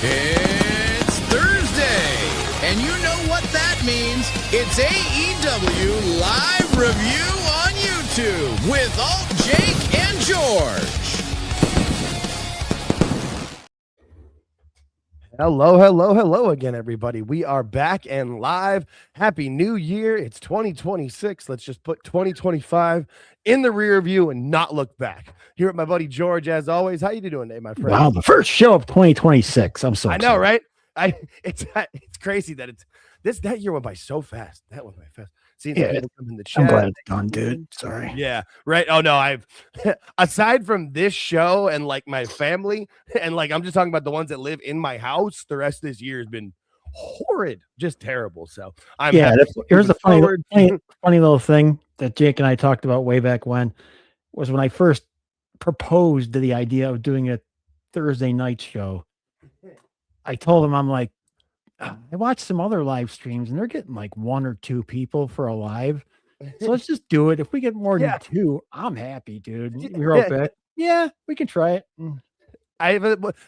It's Thursday, and you know what that means. It's AEW Live Review on YouTube with Alt, Jake, and George. Hello again, everybody. We are back and live. Happy New Year. It's 2026. Let's just put 2025 in the rear view and not look back. Here with my buddy George, as always. How you doing today, my friend? Wow, the first show of 2026. I'm so excited. I know, right? It's crazy that that year went by so fast. That went by fast. Seeing people come in the chat. I'm glad it's gone, dude. Sorry. Yeah, right. Oh no, I've aside from this show and like my family, and like I'm just talking about the ones that live in my house, the rest of this year has been horrid, just terrible. So here's a funny little thing that Jake and I talked about way back when I first proposed the idea of doing a Thursday night show. I told him, I'm like, I watched some other live streams and they're getting like 1 or 2 people for a live. So let's just do it. If we get more than 2, I'm happy, dude. We wrote back. Yeah, we can try it.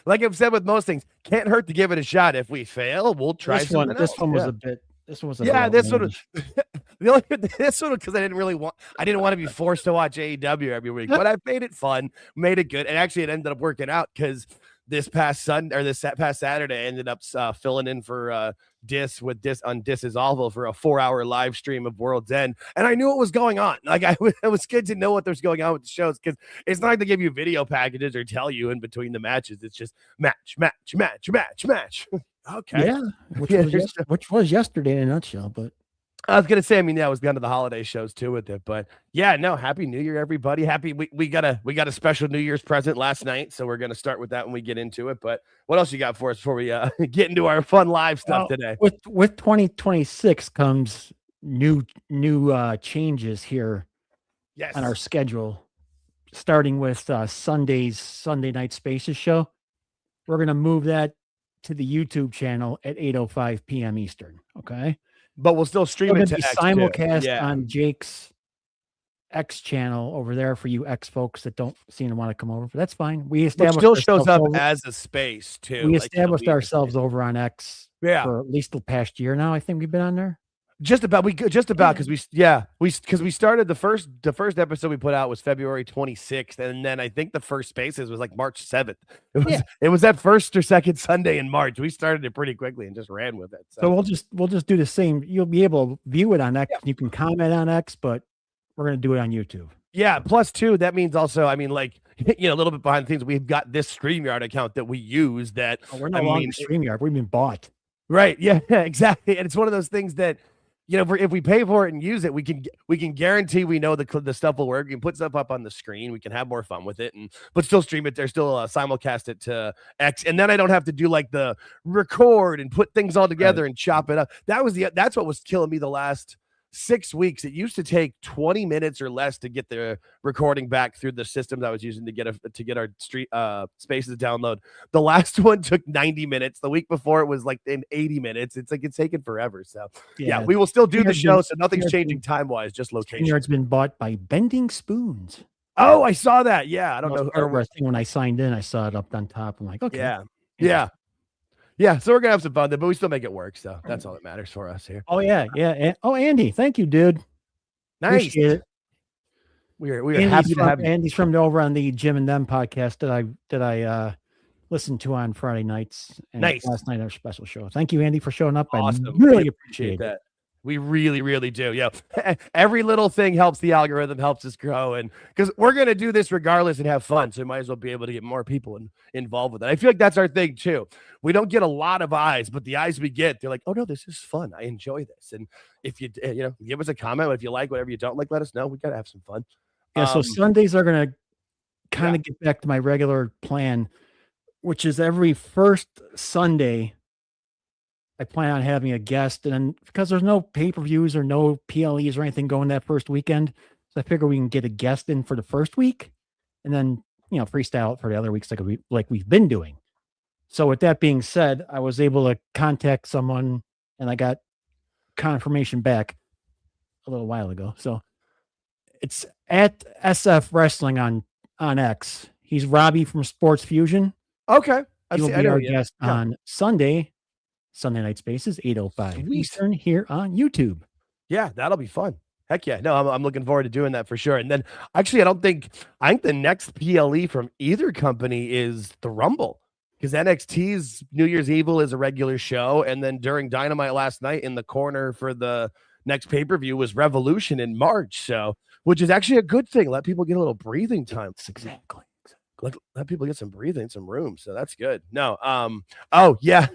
Like I've said with most things, can't hurt to give it a shot. If we fail, we'll try this one. This one was a bit. This one was because I didn't want to be forced to watch AEW every week, but I made it fun, made it good, and actually it ended up working out because this past Saturday, I ended up filling in for Dis on Dis's Awful for a 4-hour live stream of World's End, and I knew what was going on. Like it was good to know what was going on with the shows because it's not like they give you video packages or tell you in between the matches. It's just match. Okay, yeah, which was yesterday in a nutshell, but. I was gonna say, it was kind of the holiday shows too with it, but yeah, no, happy New Year, everybody. We got a special New Year's present last night, so we're gonna start with that when we get into it. But what else you got for us before we get into our fun live stuff today? With 2026 comes new changes here, on our schedule, starting with Sunday Night Spaces show. We're gonna move that to the YouTube channel at 8:05 p.m. Eastern. Okay. But we'll still stream it to X simulcast on Jake's X channel over there for you X folks that don't seem to want to come over. But that's fine. We established still shows up as a space too. We established ourselves over on X for at least the past year now. I think we've been on there. Just about because we started the first episode we put out was February 26th, and then I think the first Spaces was like March 7th. It was that first or second Sunday in March. We started it pretty quickly and just ran with it. So we'll just do the same. You'll be able to view it on X. You can comment on X, but we're gonna do it on YouTube. Yeah. Plus, too, that means also, a little bit behind the scenes. We've got this StreamYard account that we use. That we're not on StreamYard. We've been bought. Right. Yeah. Exactly. And it's one of those things that. If we pay for it and use it, we can guarantee we know the stuff will work. We can put stuff up on the screen. We can have more fun with it, but still stream it. There's still simulcast it to X, and then I don't have to do like the record and put things all together and chop it up. That's what was killing me the last 6 weeks. It used to take 20 minutes or less to get the recording back through the systems I was using to get our street Spaces download. The last one took 90 minutes. The week before it was like in 80 minutes. It's like it's taken forever. So yeah, we will still do the show. So nothing's changing time wise, just location. StreamYard's been bought by Bending Spoons. Oh, I saw that. Yeah, I don't know. When I signed in, I saw it up on top. I'm like, okay. Yeah, so we're gonna have some fun there, but we still make it work. So that's all that matters for us here. Oh yeah. Andy, thank you, dude. Nice. Appreciate it. We're happy to have you. Andy's from over on the Jim and Them podcast that I listened to on Friday nights. And last night our special show. Thank you, Andy, for showing up. Awesome. I really appreciate that. We really, really do. Yeah. Every little thing helps the algorithm, helps us grow. And because we're going to do this regardless and have fun. So we might as well be able to get more people involved with it. I feel like that's our thing too. We don't get a lot of eyes, but the eyes we get, they're like, oh no, this is fun. I enjoy this. And if you, give us a comment, if you like, whatever you don't like, let us know. We got to have some fun. Yeah. So Sundays are going to kind of get back to my regular plan, which is every first Sunday, I plan on having a guest, and then because there's no pay-per-views or no PLEs or anything going that first weekend, so I figure we can get a guest in for the first week, and then freestyle it for the other weeks like we've been doing. So with that being said, I was able to contact someone, and I got confirmation back a little while ago. So it's at SF Wrestling on X. He's Robbie from Sports Fusion. Okay. You'll be our guest on Sunday Night Spaces, 8:05 Eastern here on YouTube. Yeah, that'll be fun. Heck yeah. No, I'm looking forward to doing that for sure. And then actually, I think the next PLE from either company is the Rumble, because NXT's New Year's Evil is a regular show. And then during Dynamite last night, in the corner for the next pay-per-view was Revolution in March. So, which is actually a good thing. Let people get a little breathing time. Exactly. Let people get some breathing, some room. So that's good. No. Oh yeah.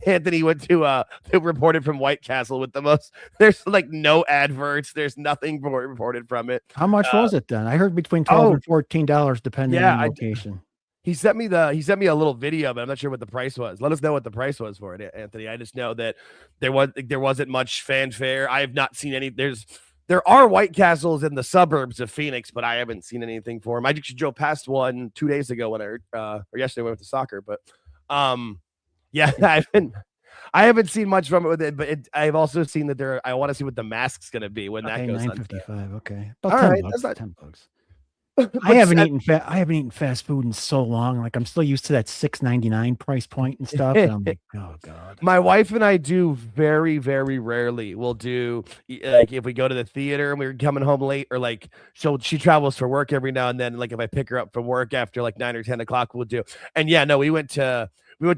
Anthony went to reported from White Castle with the most. There's like no adverts. There's nothing reported from it. How much was it then? I heard between $12 and $14 depending on location. He sent me a little video, but I'm not sure what the price was. Let us know what the price was for it, Anthony. I just know that there wasn't much fanfare. I have not seen any. There are White Castles in the suburbs of Phoenix, but I haven't seen anything for them. I just drove past one 2 days ago when or yesterday when I went to soccer, but yeah, I haven't seen much from it with it, but I've also seen that I want to see what the mask's going to be when that goes on. $9.55. Okay. About $10. That's not $10. I haven't eaten fast food in so long. Like I'm still used to that $6.99 price point and stuff. And I'm like, oh God. My wife and I do very, very rarely. We'll do like if we go to the theater and we're coming home late, or like she travels for work every now and then. Like if I pick her up from work after like 9 or 10 o'clock, we'll do. And yeah, no, we went to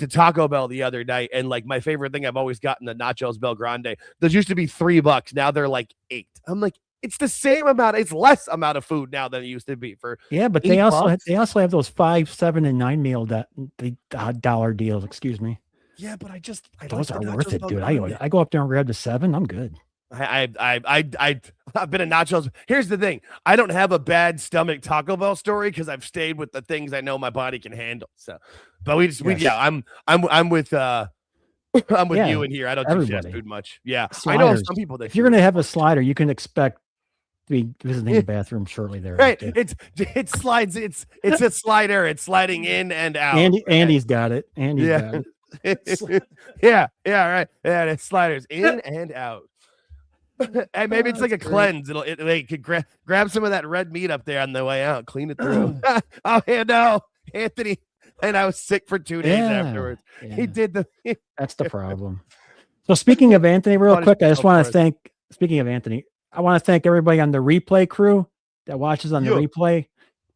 Taco Bell the other night, and like my favorite thing I've always gotten, the nachos Bel Grande. Those used to be $3. Now they're like $8. I'm like, it's the same amount. It's less amount of food now than it used to be for. Yeah, but they also have those 5, 7, and 9 meal dollar deals. Excuse me. Yeah, but those are worth it, dude. I go up there and grab the 7. I'm good. I've been in nachos. Here's the thing: I don't have a bad stomach Taco Bell story because I've stayed with the things I know my body can handle. So, but I'm with you in here. I don't do fast food much. Yeah, sliders. I know some people that if you're gonna have a slider, you can expect to be visiting the bathroom shortly there. Right. It slides. It's a slider. It's sliding in and out. Andy's got it. Andy's got it. Yeah. Right. Yeah. It sliders in and out. And maybe it's like a cleanse. They could grab some of that red meat up there on the way out, clean it through. Oh yeah, no, Anthony. And I was sick for 2 days afterwards. Yeah. He did That's the problem. So speaking of Anthony, real quick, I just want to thank. Speaking of Anthony, I want to thank everybody on the replay crew that watches on the replay,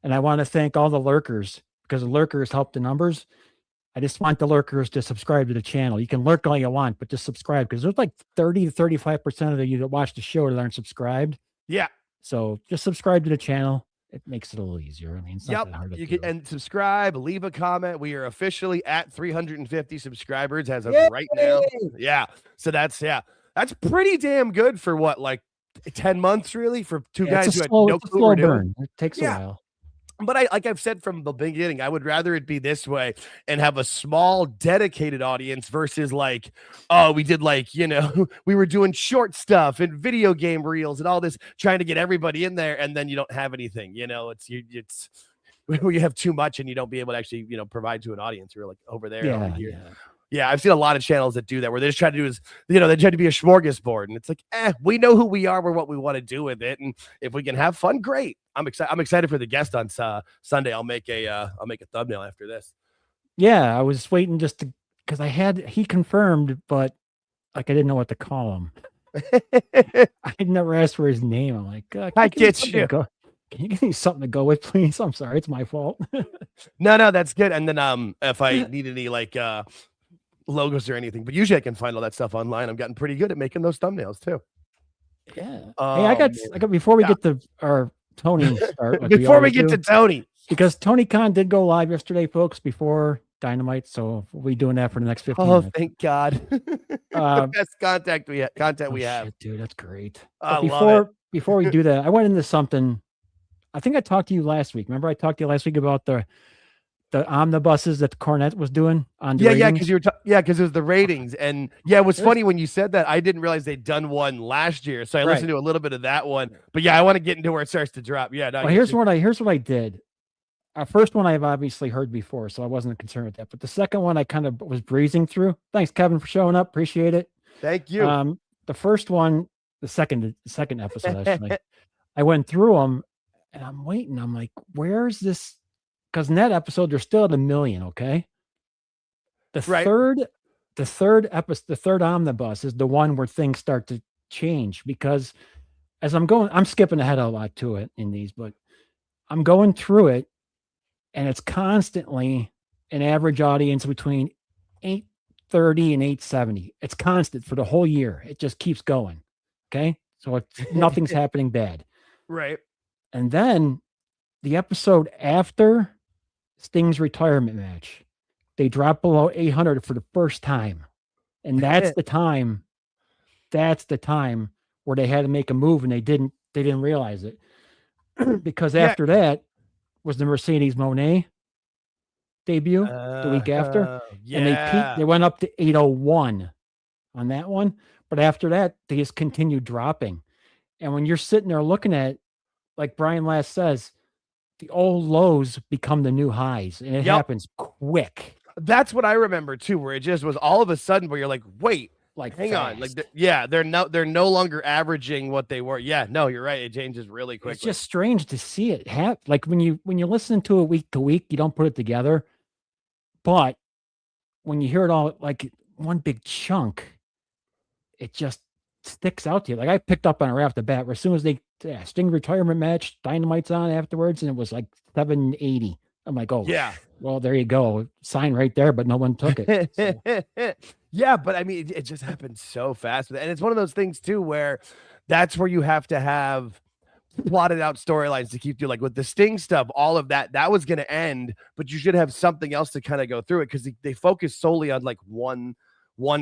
and I want to thank all the lurkers, because the lurkers help the numbers. I just want the lurkers to subscribe to the channel. You can lurk all you want, but just subscribe, because there's like 30 to 35% of you that watch the show that aren't subscribed. Yeah. So just subscribe to the channel. It makes it a little easier. I mean, it's not that hard to do. And subscribe, leave a comment. We are officially at 350 subscribers as of right now. Yeah. So that's pretty damn good for what, like 10 months really, for two guys who had no clue what we're doing. It takes a while. But like I've said from the beginning, I would rather it be this way and have a small dedicated audience versus like, oh, we did like, we were doing short stuff and video game reels and all this, trying to get everybody in there, and then you don't have anything. It's where you have too much and you don't be able to actually, provide to an audience. You're like over there. Yeah, I've seen a lot of channels that do that, where they just try to do they try to be a smorgasbord, and it's like, we know who we are, we're what we want to do with it, and if we can have fun, great. I'm excited for the guest on Sunday. I'll make a thumbnail after this. Yeah, I was waiting because he confirmed, but like I didn't know what to call him. I never asked for his name. I'm like, I get you. Can you give me something to go with, please? I'm sorry, it's my fault. No, that's good. And then if I need any like logos or anything, but usually I can find all that stuff online. I'm getting pretty good at making those thumbnails too. Yeah. Hey, I got before we get to our Tony start. Like before we get to Tony, because Tony Khan did go live yesterday, folks, before Dynamite. So we'll be doing that for the next 15 minutes. Thank God. The best content we have. Dude, that's great. Before we do that, I went into something. I think I talked to you last week. Remember I talked to you last week about the omnibuses that the Cornet was doing on the ratings? because it was the ratings. And it was funny when you said that. I didn't realize they'd done one last year, so I listened to a little bit of that one. But I want to get into where it starts to drop. Here's what I did. Our first one I've obviously heard before, so I wasn't concerned with that. But the second one I kind of was breezing through. Thanks, Kevin, for showing up. Appreciate it. Thank you. The first one, the second episode, actually, I went through them and I'm waiting. I'm like, where's this? Because in that episode, they're still at 1 million, okay? The Right. third episode, the third omnibus is the one where things start to change, because as I'm skipping ahead a lot to it in these, but I'm going through it, and it's constantly an average audience between 830 and 870. It's constant for the whole year. It just keeps going. Okay. So nothing's happening bad. Right. And then the episode after Sting's retirement match, they drop below 800 for the first time. And that's the time where they had to make a move, and they didn't realize it. Because after that was the Mercedes Moné debut the week after. And they went up to 801 on that one. But after that, they just continued dropping. And when you're sitting there looking at, like Brian last says, the old lows become the new highs, and it happens quick. That's what I remember too, where it just was all of a sudden where you're like, wait, like hang fast. on, like they're no longer averaging what they were. Yeah, no, you're right. It changes really quickly. It's just strange to see it happen. Like when you listen to it week to week, you don't put it together. But when you hear it all like one big chunk, it just sticks out to you. Like I picked up on it right off the bat. Where as soon as they Sting retirement match, Dynamite's on afterwards, and it was like 780. I'm like, oh yeah. Well, there you go. Sign right there, but no one took it. So. Yeah, but I mean, it just happens so fast. And it's one of those things too, where that's where you have to have plotted out storylines to keep you, like with the Sting stuff, all of that was going to end, but you should have something else to kind of go through it, because they focus solely on like one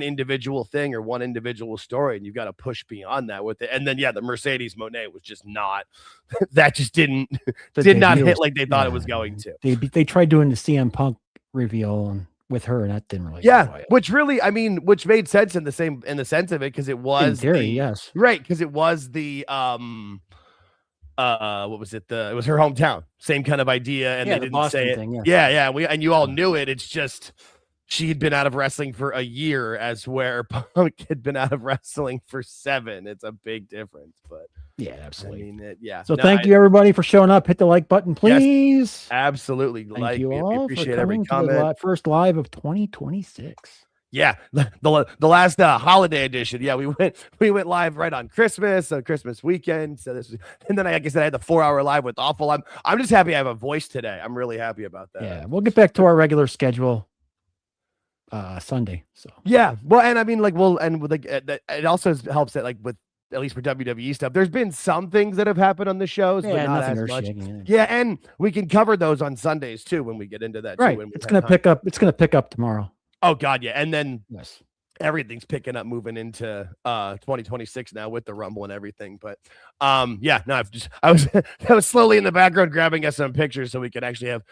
individual thing or one individual story, and you've got to push beyond that with it. And then the Mercedes Moné was just not that just did not hit like they thought it was going to. They tried doing the CM Punk reveal and with her, and that didn't really which made sense in the sense of it, because it was right, because it was the what was it, it was her hometown, same kind of idea, and they didn't Boston say it thing, and you all knew it. It's just she had been out of wrestling for a year, as where Punk had been out of wrestling for 7. It's a big difference, but yeah, absolutely. I mean, So thank you everybody for showing up. Hit the like button, please. Yes, absolutely. Thank you we all appreciate for every coming comment. to the first live of 2026. Yeah, the last holiday edition. Yeah, we went live right on Christmas weekend. So this was, and then like I said, I had the 4-hour live with Awful. I'm just happy I have a voice today. I'm really happy about that. Yeah, we'll get back to our regular schedule Sunday. So yeah, well, and I mean, like, it also helps that, like, with at least for WWE stuff, there's been some things that have happened on the shows, but not as much. Yeah, and we can cover those on Sundays too when we get into that. Right, too, it's gonna pick up. It's gonna pick up tomorrow. Oh God, yeah, and then everything's picking up moving into 2026 now with the Rumble and everything. But I was slowly in the background grabbing us some pictures so we could actually have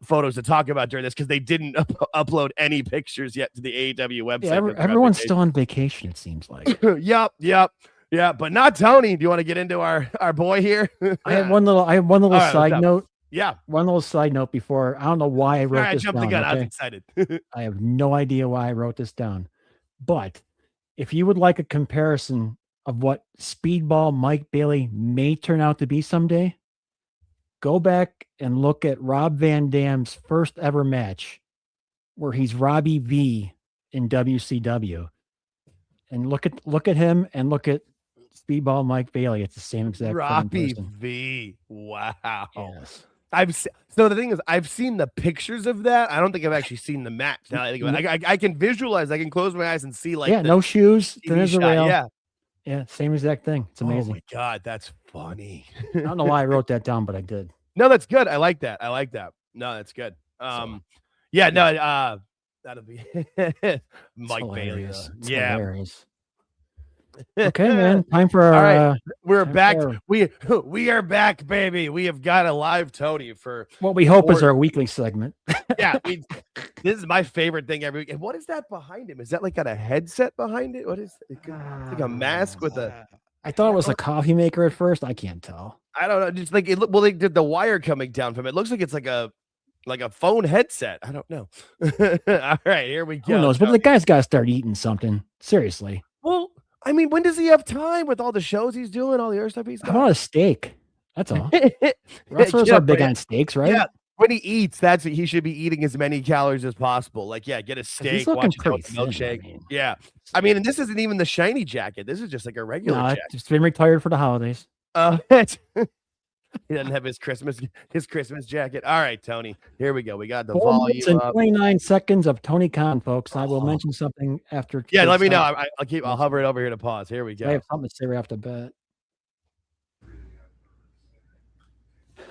photos to talk about during this, because they didn't upload any pictures yet to the AEW website. Yeah, everyone's still on vacation, it seems like. Yep. Yeah, but not Tony. Do you want to get into our boy here? I have one little side note. Yeah. One little side note before. I don't know why I wrote this down. The gun. Okay? I was excited. I have no idea why I wrote this down. But if you would like a comparison of what Speedball Mike Bailey may turn out to be someday, go back and look at Rob Van Dam's first ever match where he's Robbie V in WCW. And look at him and look at Speedball Mike Bailey. It's the same exact Robbie V. Wow. Yes. So the thing is, I've seen the pictures of that. I don't think I've actually seen the match. Now I think about it. I can visualize. I can close my eyes and see, like, no shoes. There's a rail. Yeah, same exact thing. It's amazing. Oh my God, that's funny. I don't know why I wrote that down, but I did. No, that's good. I like that. No, that's good. That'll be Mike Bailey. Yeah. Hilarious. Okay, man. Time for all right. We're back. We are back, baby. We have got a live Tony for what we hope is our weekly segment. Yeah, this is my favorite thing every week. And what is that behind him? Is that like got a headset behind it? What is it? It's like a mask with a. I thought it was a coffee maker at first. I can't tell. I don't know. Just like it. Well, they did the wire coming down from it. It looks like it's like a phone headset. I don't know. All right, here we go. Who knows? But the guy's got to start eating something. Seriously. Well, I mean, when does he have time with all the shows he's doing, all the other stuff he's got? How about a steak? That's all. Wrestlers are big on steaks, right? Yeah. when he eats, that's he should be eating as many calories as possible. Like, yeah, get a steak, watch a milkshake. Yeah. I mean, and this isn't even the shiny jacket. This is just like a regular jacket. It's been retired for the holidays. He doesn't have his Christmas jacket. All right, Tony. Here we go. We got the 4 minutes volume and up. 29 seconds of Tony Khan, folks. I will mention something after. Yeah, let me know. I'll hover it over here to pause. Here we go. I have something to say right off the bat.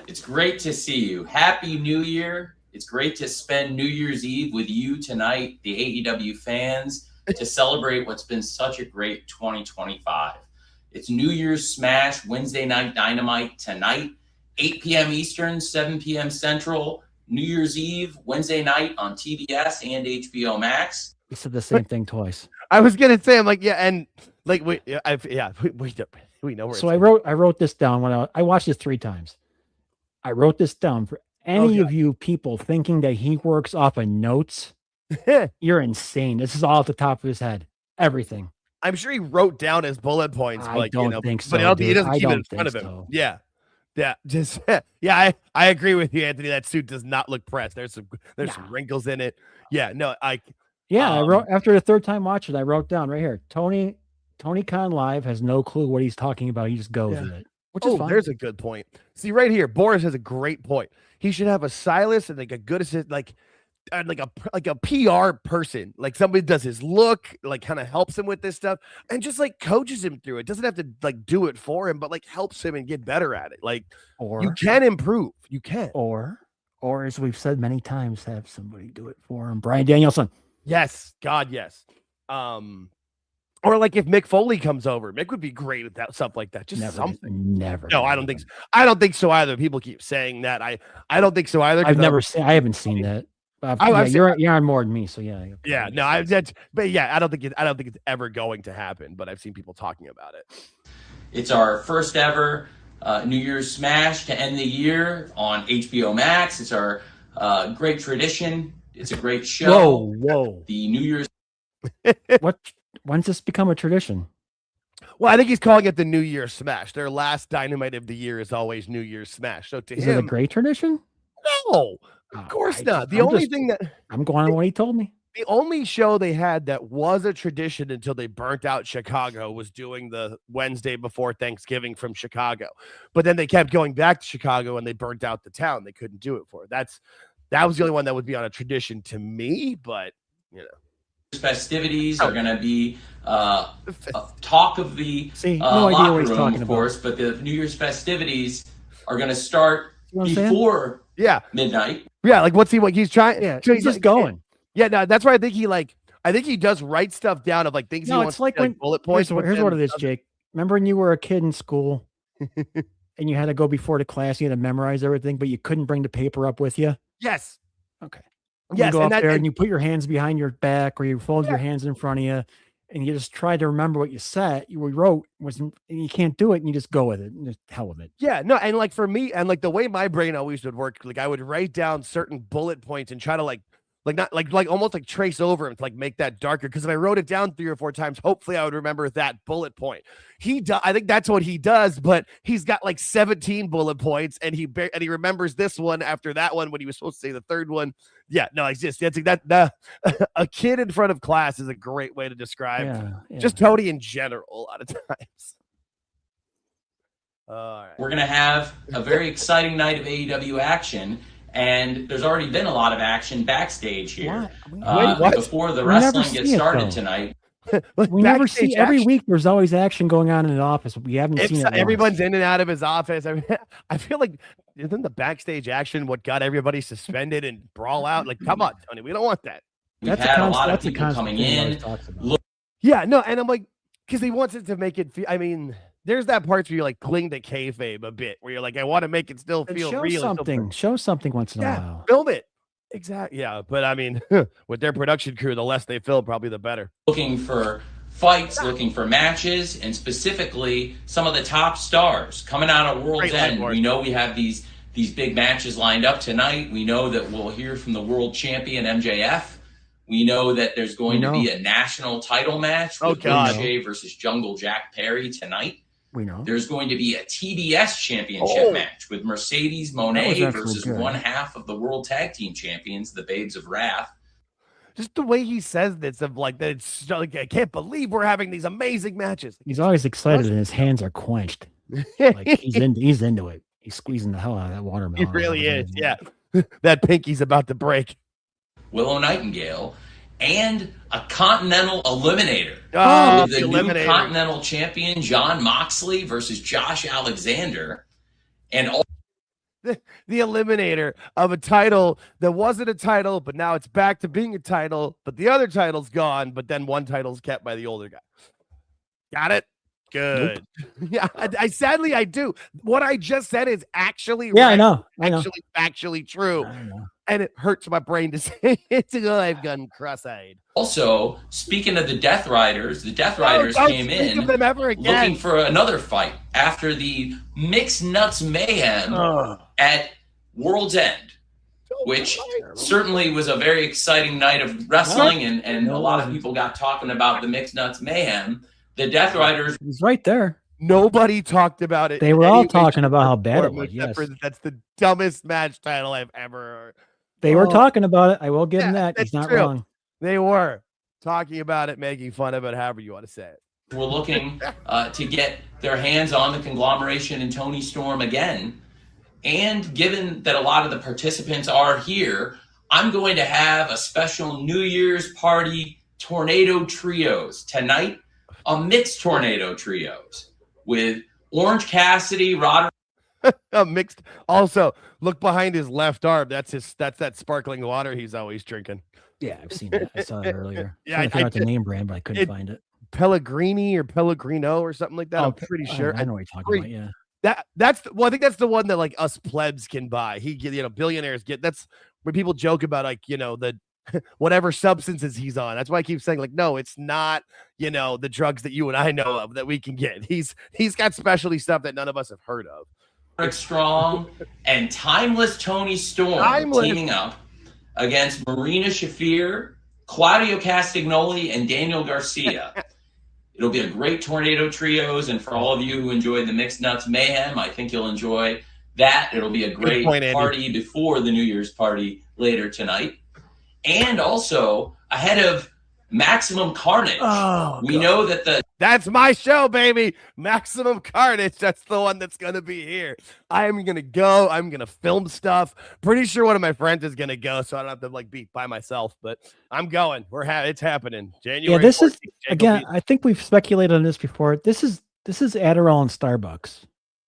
It's great to see you. Happy New Year. It's great to spend New Year's Eve with you tonight, the AEW fans, to celebrate what's been such a great 2025. It's New Year's Smash, Wednesday Night Dynamite tonight, 8 p.m. Eastern, 7 p.m. Central, New Year's Eve, Wednesday night on TBS and HBO Max. You said the same thing twice. I was going to say, I'm like, yeah, and like, we know where so I wrote this down when I watched this 3 times. I wrote this down for any of you people thinking that he works off of notes. You're insane. This is all at the top of his head. Everything. I'm sure he wrote down his bullet points, but think so, but he doesn't keep it in front of him. So. Yeah. Just I agree with you, Anthony. That suit does not look pressed. There's some wrinkles in it. Yeah, no, I wrote after the 3rd time watching, I wrote down right here. Tony Khan live has no clue what he's talking about. He just goes with it. Which is fine. There's a good point. See right here, Boris has a great point. He should have a stylist and like a good assistant, like a PR person, like somebody does his look, like kind of helps him with this stuff and just like coaches him through it. Doesn't have to like do it for him, but like helps him and get better at it. Like, or you can improve. You can. Or as we've said many times, have somebody do it for him. Bryan Danielson. Yes. God, yes. Or like if Mick Foley comes over, Mick would be great with that stuff like that. Just something. Never. No, I don't think so. I don't think so either. People keep saying that. I don't think so either. I haven't seen that. You're on more than me, so yeah. Yeah, no, I don't think it's ever going to happen, but I've seen people talking about it. It's our first ever New Year's Smash to end the year on HBO Max. It's our great tradition. It's a great show. Whoa! The New Year's. When's this become a tradition? Well, I think he's calling it the New Year's Smash. Their last Dynamite of the year is always New Year's Smash. So is it a great tradition? No. Of course not. The only thing that I'm going on what he told me. The only show they had that was a tradition until they burnt out Chicago was doing the Wednesday before Thanksgiving from Chicago. But then they kept going back to Chicago and they burnt out the town. They couldn't do it for it. That was the only one that would be on a tradition to me, but you know. Festivities are going to be talk of the no idea what he's talking of course, but the New Year's festivities are going to start before midnight. Yeah, like what he's trying. Yeah, so he's just going. Yeah, no, that's why I think he does write stuff down of like things he wants. It's like when bullet points. Here's what it is, Jake. Remember when you were a kid in school and you had to go before the class, you had to memorize everything, but you couldn't bring the paper up with you? Yes. Okay. Yes, you go up there and you put your hands behind your back or you fold your hands in front of you and you just try to remember what you wrote and you can't do it and you just go with it and just hell with it. Yeah, no, and like for me and like the way my brain always would work, like I would write down certain bullet points and try to like almost like trace over him to like make that darker. Because if I wrote it down 3 or 4 times, hopefully I would remember that bullet point. I think that's what he does, but he's got like 17 bullet points and he remembers this one after that one when he was supposed to say the third one. Yeah, no, it's just a kid in front of class is a great way to describe just Tony in general a lot of times. All right. We're gonna have a very exciting night of AEW action. And there's already been a lot of action backstage here. Before the wrestling gets started tonight. We never see every week. There's always action going on in the office. We haven't seen it. Everyone's in and out of his office. I feel like isn't the backstage action what got everybody suspended and brawl out? Like, come on, Tony, we don't want that. We've had a lot of people coming in. Yeah, no, and I'm like, because he wants it to make it feel. I mean. There's that part where you like cling to kayfabe a bit, where you're like, I want to make it still feel real. Show something once in a while. Film it. Exactly. Yeah, but I mean, with their production crew, the less they film, probably the better. Looking for fights, looking for matches, and specifically some of the top stars coming out of World's End. We know we have these big matches lined up tonight. We know that we'll hear from the world champion MJF. We know that there's going to be a national title match with Ricochet versus Jungle Jack Perry tonight. We know. There's going to be a TBS championship match with Mercedes Moné versus good. one half of the World Tag Team Champions, the Babes of Wrath. Just the way he says this, of like that, it's like, I can't believe we're having these amazing matches. He's always excited, and his hands are quenched. Like he's into it. He's squeezing the hell out of that watermelon. He really is. Yeah, that pinky's about to break. Willow Nightingale and a Continental Eliminator. Oh, the new Continental Champion Jon Moxley versus Josh Alexander, and all. The eliminator of a title that wasn't a title, but now it's back to being a title, but the other title's gone, but then one title's kept by the older guy. Got it? Good. Nope. Yeah, I sadly I do. What I just said is actually right. I know. Actually true. I know. And it hurts my brain to say it. I've gone cross-eyed. Also, speaking of the Death Riders, came in looking for another fight after the Mixed Nuts Mayhem at World's End, which certainly was a very exciting night of wrestling, and a lot of people got talking about the Mixed Nuts Mayhem. The Death Riders. He's right there. Nobody talked about it. They were all talking about how bad it was. Yes. That's the dumbest match title I've ever. They were talking about it. I will give him that. He's not wrong. They were talking about it, making fun of it, however you want to say it. We're looking to get their hands on the conglomeration and Tony Storm again. And given that a lot of the participants are here, I'm going to have a special New Year's party tornado trios tonight. A mixed tornado trios with Orange Cassidy, Roderick. Mixed. Also, look behind his left arm. That's that sparkling water he's always drinking. Yeah, I've seen that. I saw it earlier. Yeah, I forgot the name brand, but I couldn't find it. Pellegrini or Pellegrino or something like that. I'm pretty sure. I know what you're talking about. Yeah. I think that's the one that like us plebs can buy. Billionaires get. That's where people joke about the whatever substances he's on. That's why I keep saying like, no, it's not, the drugs that you and I know of that we can get. He's got specialty stuff that none of us have heard of. Strong and Timeless Tony Storm teaming up against Marina Shafir, Claudio Castagnoli, and Daniel Garcia. It'll be a great tornado trios, and for all of you who enjoyed the Mixed Nuts Mayhem, I think you'll enjoy that. It'll be a great party before the New Year's party later tonight. And also, ahead of Maximum Carnage, we know that that's my show, baby. Maximum Carnage. That's the one that's going to be here. I am going to go. I'm going to film stuff. Pretty sure one of my friends is going to go, so I don't have to be by myself, but I'm going. It's happening. January. Yeah, this 14th, is, again, I think we've speculated on this before. This is Adderall and Starbucks.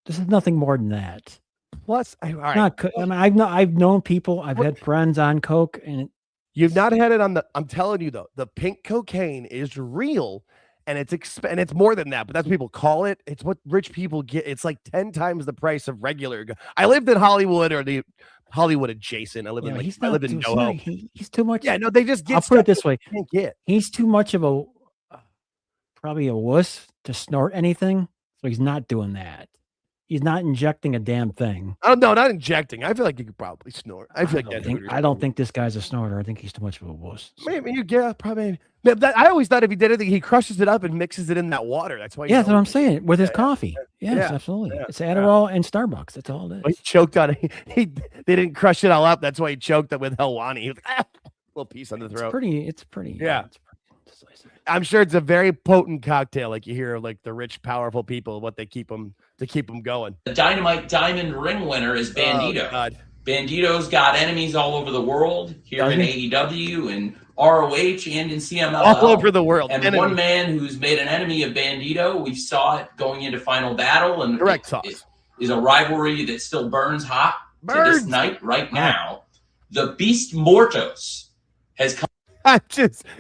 This is nothing more than that. Plus, I've known people, I've had friends on coke, and you've not had it on I'm telling you though, the pink cocaine is real, and it's more than that, but that's what people call it. It's what rich people get. It's like 10 times the price of regular. I lived in Hollywood, or the Hollywood adjacent. I live in NoHo. He's too much. Yeah, no, they just get. I'll put it this way: get. He's too much of probably a wuss to snort anything, so he's not doing that. He's not injecting a damn thing. Oh no, not injecting. I feel like you could probably snort. I don't think this guy's a snorter. I think he's too much of a wuss. Maybe you get probably. I always thought if he did anything, he crushes it up and mixes it in that water. That's why. Yeah, that's what I'm saying. With his coffee. Yes, absolutely. It's Adderall and Starbucks. That's all it is. Well, he choked on it. They didn't crush it all up. That's why he choked it with Helwani. He was like, little piece on the throat. It's pretty. Yeah. I'm sure it's a very potent cocktail. Like you hear, like the rich, powerful people, what they keep them going. The Dynamite Diamond ring winner is Bandito. Oh, Bandito's got enemies all over the world, here in AEW and ROH and in CMLL. All over the world. And one man who's made an enemy of Bandito, we saw it going into Final Battle, and it is a rivalry that still burns hot to this night right now. The Beast Mortos has come.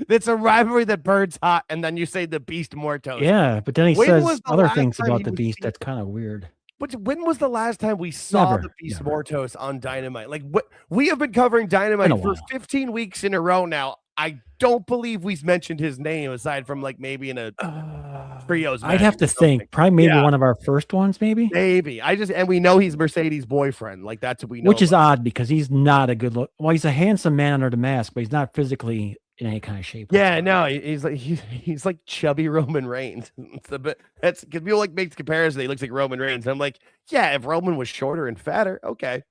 It's a rivalry that burns hot, and then you say the Beast Mortos. Yeah, but then he says other things about the Beast. That's kind of weird. But when was the last time we saw the Beast Mortos on Dynamite? Like, we have been covering Dynamite for 15 weeks in a row now. I don't believe we've mentioned his name aside from like maybe in a trios match. I'd have to think. Probably maybe one of our first ones, maybe. Maybe. And we know he's Mercedes' boyfriend. Like that's what we know. Which is odd because he's not a good look. Well, he's a handsome man under the mask, but he's not physically in any kind of shape. Yeah, no, he's like chubby Roman Reigns. That's because people like make the comparison. He looks like Roman Reigns. And I'm like, yeah, if Roman was shorter and fatter, okay.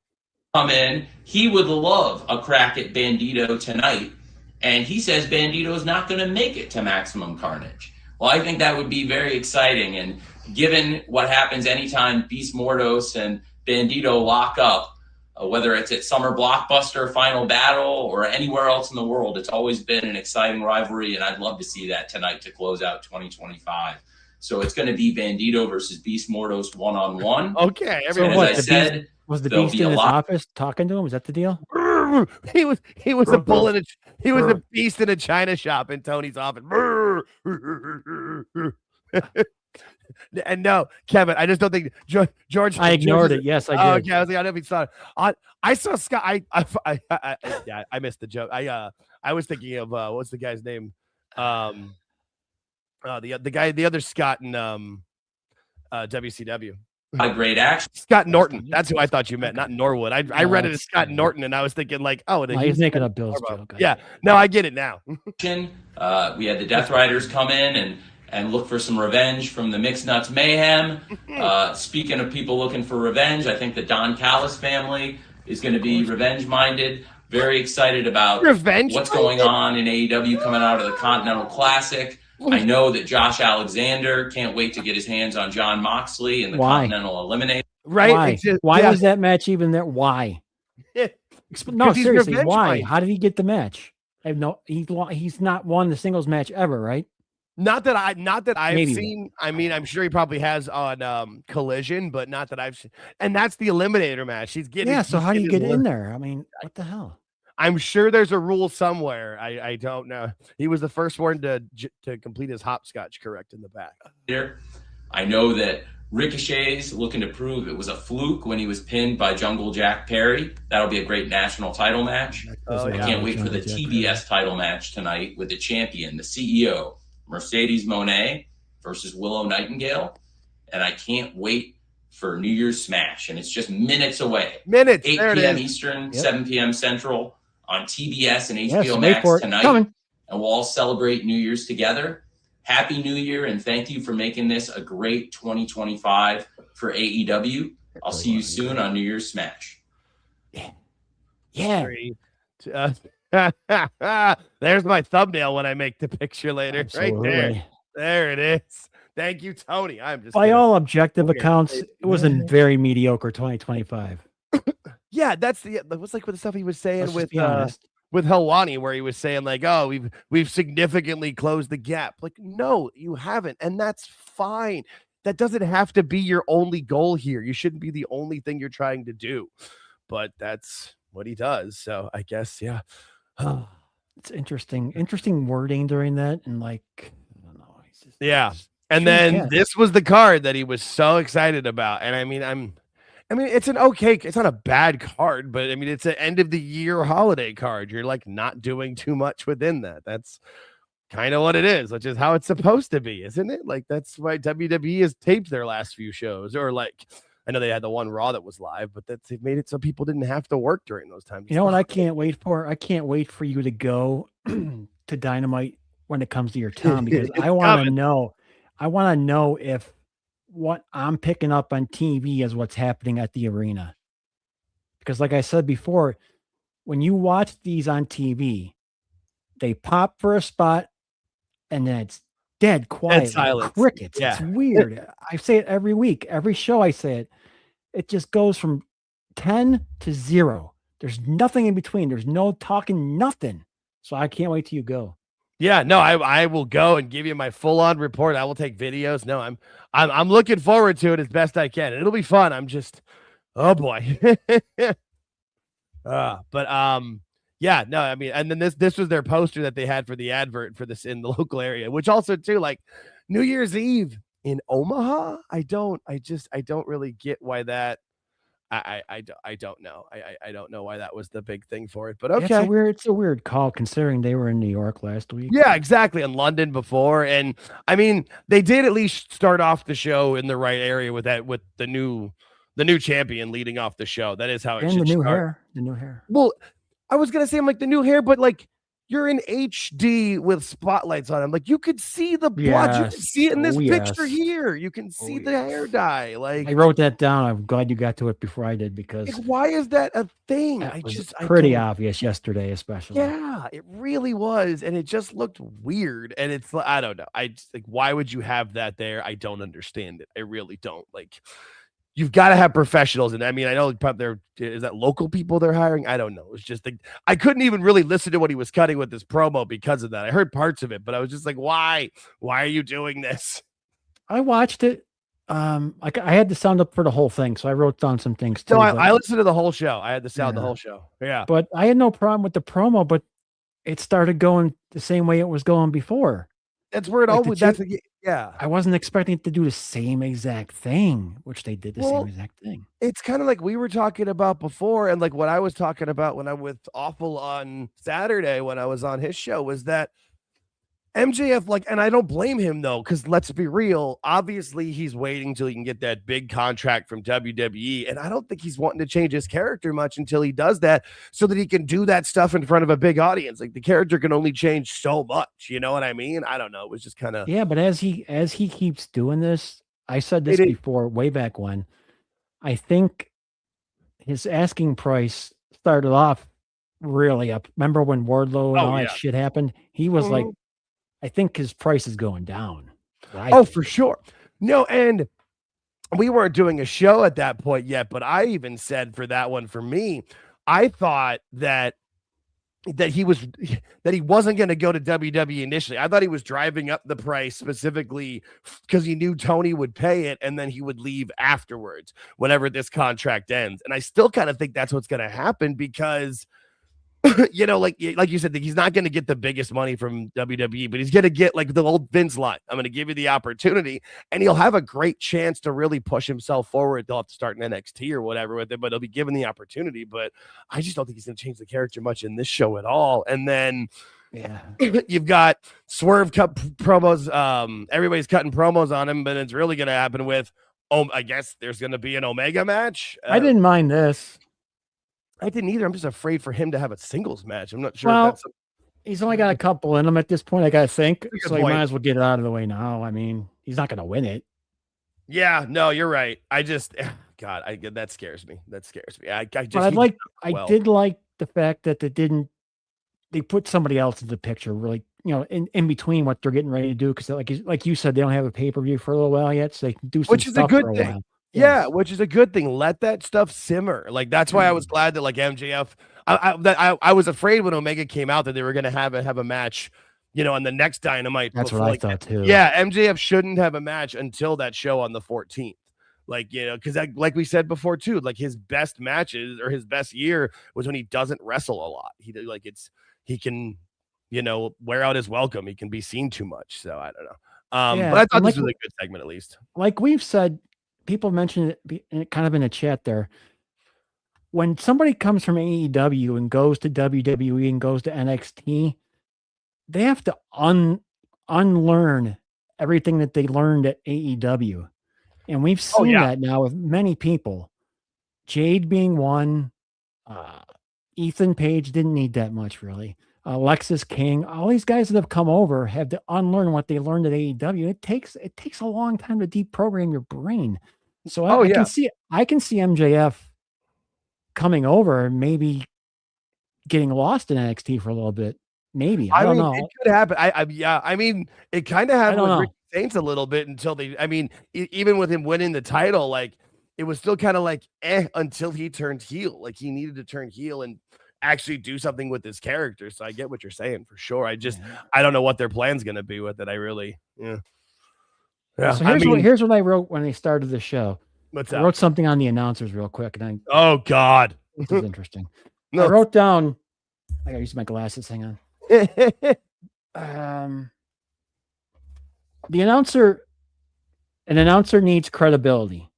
Come in, he would love a crack at Bandito tonight, and he says Bandito's not going to make it to Maximum Carnage. Well, I think that would be very exciting, and given what happens anytime Beast Mordos and Bandito lock up, whether it's at Summer Blockbuster, Final Battle, or anywhere else in the world, it's always been an exciting rivalry, and I'd love to see that tonight to close out 2025. So it's going to be Bandito versus Beast Mordos one-on-one. Okay, So as what, I the said, Beast, was the there'll Beast be in a his lot. office talking to him? Was that the deal? He was a bull in a he was a beast in a china shop in Tony's office. And no, Kevin, I just don't think George. I ignored it. Yes, I did. Oh, okay, I was like, I don't know if he saw it. I saw Scott. Yeah, I missed the joke. I was thinking of what's the guy's name? The other Scott in WCW. A great action. Scott Norton. That's who I thought you meant, not Norwood. I read it as Scott Norton, and I was thinking like, oh, he's making up Bill's joke. Yeah, no, I get it now. We had the Death Riders come in and look for some revenge from the Mixed Nuts Mayhem. Speaking of people looking for revenge, I think the Don Callis family is going to be revenge-minded. Very excited about what's going on in AEW coming out of the Continental Classic. I know that Josh Alexander can't wait to get his hands on Jon Moxley in the Continental Eliminator. Right? Why was that match even there? Why? No, seriously, why? How did he get the match? I have no. He's not won the singles match ever, right? Not that I've Maybe. seen. I mean, I'm sure he probably has on Collision, but not that I've seen. And that's the Eliminator match. He's getting. Yeah. So how do you get in there? I mean, what the hell? I'm sure there's a rule somewhere. I don't know. He was the first one to complete his hopscotch correct in the back. I know that Ricochet's looking to prove it was a fluke when he was pinned by Jungle Jack Perry. That'll be a great national title match. I can't wait for the TBS title match tonight with the champion, the CEO, Mercedes Moné versus Willow Nightingale. And I can't wait for New Year's Smash. And it's just minutes away. 8 p.m. Eastern, 7 p.m. Central on TBS and HBO Max tonight. And we'll all celebrate New Year's together. Happy New Year, and thank you for making this a great 2025 for AEW. I'll see you soon on New Year's Smash. Yeah. There's my thumbnail when I make the picture later. Absolutely. Right there. There it is. Thank you, Tony. I'm just by all objective accounts, it was a very mediocre 2025. Yeah, what's like with the stuff he was saying with Helwani, where he was saying like, oh, we've significantly closed the gap. Like, no, you haven't, and that's fine. That doesn't have to be your only goal here. You shouldn't be the only thing you're trying to do, but that's what he does. So I guess, yeah. It's interesting wording during that, and like, I don't know. Yeah. And then this was the card that he was so excited about. And I mean, it's an okay, it's not a bad card, but I mean, it's an end of the year holiday card. You're like not doing too much within that. That's kind of what it is, which is how it's supposed to be, isn't it? Like, that's why WWE has taped their last few shows, or like, I know they had the one Raw that was live, but they've made it so people didn't have to work during those times. You know what I can't wait for? I can't wait for you to go to Dynamite when it comes to your town, because I want to know. I want to know if what I'm picking up on TV is what's happening at the arena. Because like I said before, when you watch these on TV, they pop for a spot and then it's dead quiet. Silence. Crickets. Yeah. It's weird. I say it every week. Every show I say it. It just goes from 10 to 0. There's nothing in between. There's no talking, nothing. So I can't wait till you go. Yeah, no, I will go and give you my full-on report. I will take videos. No, I'm looking forward to it as best I can. It'll be fun. I'm just, oh boy. Yeah, no, I mean, and then this was their poster that they had for the advert for this in the local area, which also too, like, New Year's Eve in Omaha. I don't really get why that. I don't know. I don't know why that was the big thing for it, but okay. It's a weird call considering they were in New York last week. Yeah, exactly. In London before. And I mean, they did at least start off the show in the right area with the new champion leading off the show. That is how it should start. The new hair. Well, I was going to say, I'm like, the new hair, but like, you're in HD with spotlights on him. Like you could see the blood. You can see it in this picture here. You can see the hair dye. Like I wrote that down. I'm glad you got to it before I did because why is that a thing? It was pretty obvious yesterday, especially. Yeah, it really was, and it just looked weird. And it's I don't know. I just like why would you have that there? I don't understand it. I really don't. Like you've got to have professionals. And I mean, I know probably is that local people they're hiring. I don't know. It's just like I couldn't even really listen to what he was cutting with this promo because of that. I heard parts of it, but I was just like, why? Why are you doing this? I watched it. I had the sound up for the whole thing, so I wrote down some things too. No, I listened to the whole show. I had the sound the whole show. Yeah, but I had no problem with the promo, but it started going the same way it was going before. That's where it always. Yeah, I wasn't expecting it to do the same exact thing, which they did the same exact thing. It's kind of like we were talking about before, and like what I was talking about when I'm with Awful on Saturday when I was on his show was that MJF, like, and I don't blame him though, because let's be real, obviously he's waiting till he can get that big contract from WWE, and I don't think he's wanting to change his character much until he does that, so that he can do that stuff in front of a big audience. Like the character can only change so much, you know what I mean? I don't know. It was just kind of but as he keeps doing this, I said this before, way back when. I think his asking price started off really up. Remember when Wardlow and all that shit happened? He was like, I think his price is going down. For sure. No, and we weren't doing a show at that point yet, but I even said for that one, for me, I thought that he wasn't going to go to WWE initially. I thought he was driving up the price specifically because he knew Tony would pay it and then he would leave afterwards whenever this contract ends. And I still kind of think that's what's going to happen because you know, like you said, he's not going to get the biggest money from WWE, but he's going to get like the old Vince line. I'm going to give you the opportunity, and he'll have a great chance to really push himself forward. They'll have to start in NXT or whatever with it, but he'll be given the opportunity. But I just don't think he's going to change the character much in this show at all. And then you've got Swerve cut promos. Everybody's cutting promos on him, but it's really going to happen with, I guess there's going to be an Omega match. I didn't mind this. I didn't either. I'm just afraid for him to have a singles match. I'm not sure. Well, he's only got a couple in him at this point, I gotta think. So he might as well get it out of the way now. I mean, he's not gonna win it. Yeah, no, you're right. I just, God, that scares me. That scares me. I did like the fact that they put somebody else in the picture, really, you know, in between what they're getting ready to do, because like you said, they don't have a pay-per-view for a little while yet, so they can do some stuff for a while. Yeah, which is a good thing. Let that stuff simmer. Like that's why I was glad that like MJF. I was afraid when Omega came out that they were going to have a match, you know, on the next Dynamite. That's what I thought too. Yeah, MJF shouldn't have a match until that show on the 14th. Like, you know, because like we said before too, like his best matches or his best year was when he doesn't wrestle a lot. He can, you know, wear out his welcome. He can be seen too much. So I don't know. But I thought this was a good segment at least. Like we've said. People mentioned it kind of in a chat there. When somebody comes from AEW and goes to WWE and goes to NXT, they have to unlearn everything that they learned at AEW. And we've seen that now with many people. Jade being one. Ethan Page didn't need that much, really. Alexis King, all these guys that have come over have to unlearn what they learned at AEW. It takes a long time to deprogram your brain. So I can see MJF coming over and maybe getting lost in NXT for a little bit. Maybe. I don't know. It could happen. I mean, it kind of happened with Ricky Saints a little bit until even with him winning the title, like it was still kind of like until he turned heel. Like he needed to turn heel and actually do something with his character. So I get what you're saying for sure. I don't know what their plan's going to be with it. Yeah. So here's what I wrote when they started the show. I wrote something on the announcers real quick. And oh God, this is interesting. I wrote down, I gotta use my glasses. Hang on. An announcer needs credibility.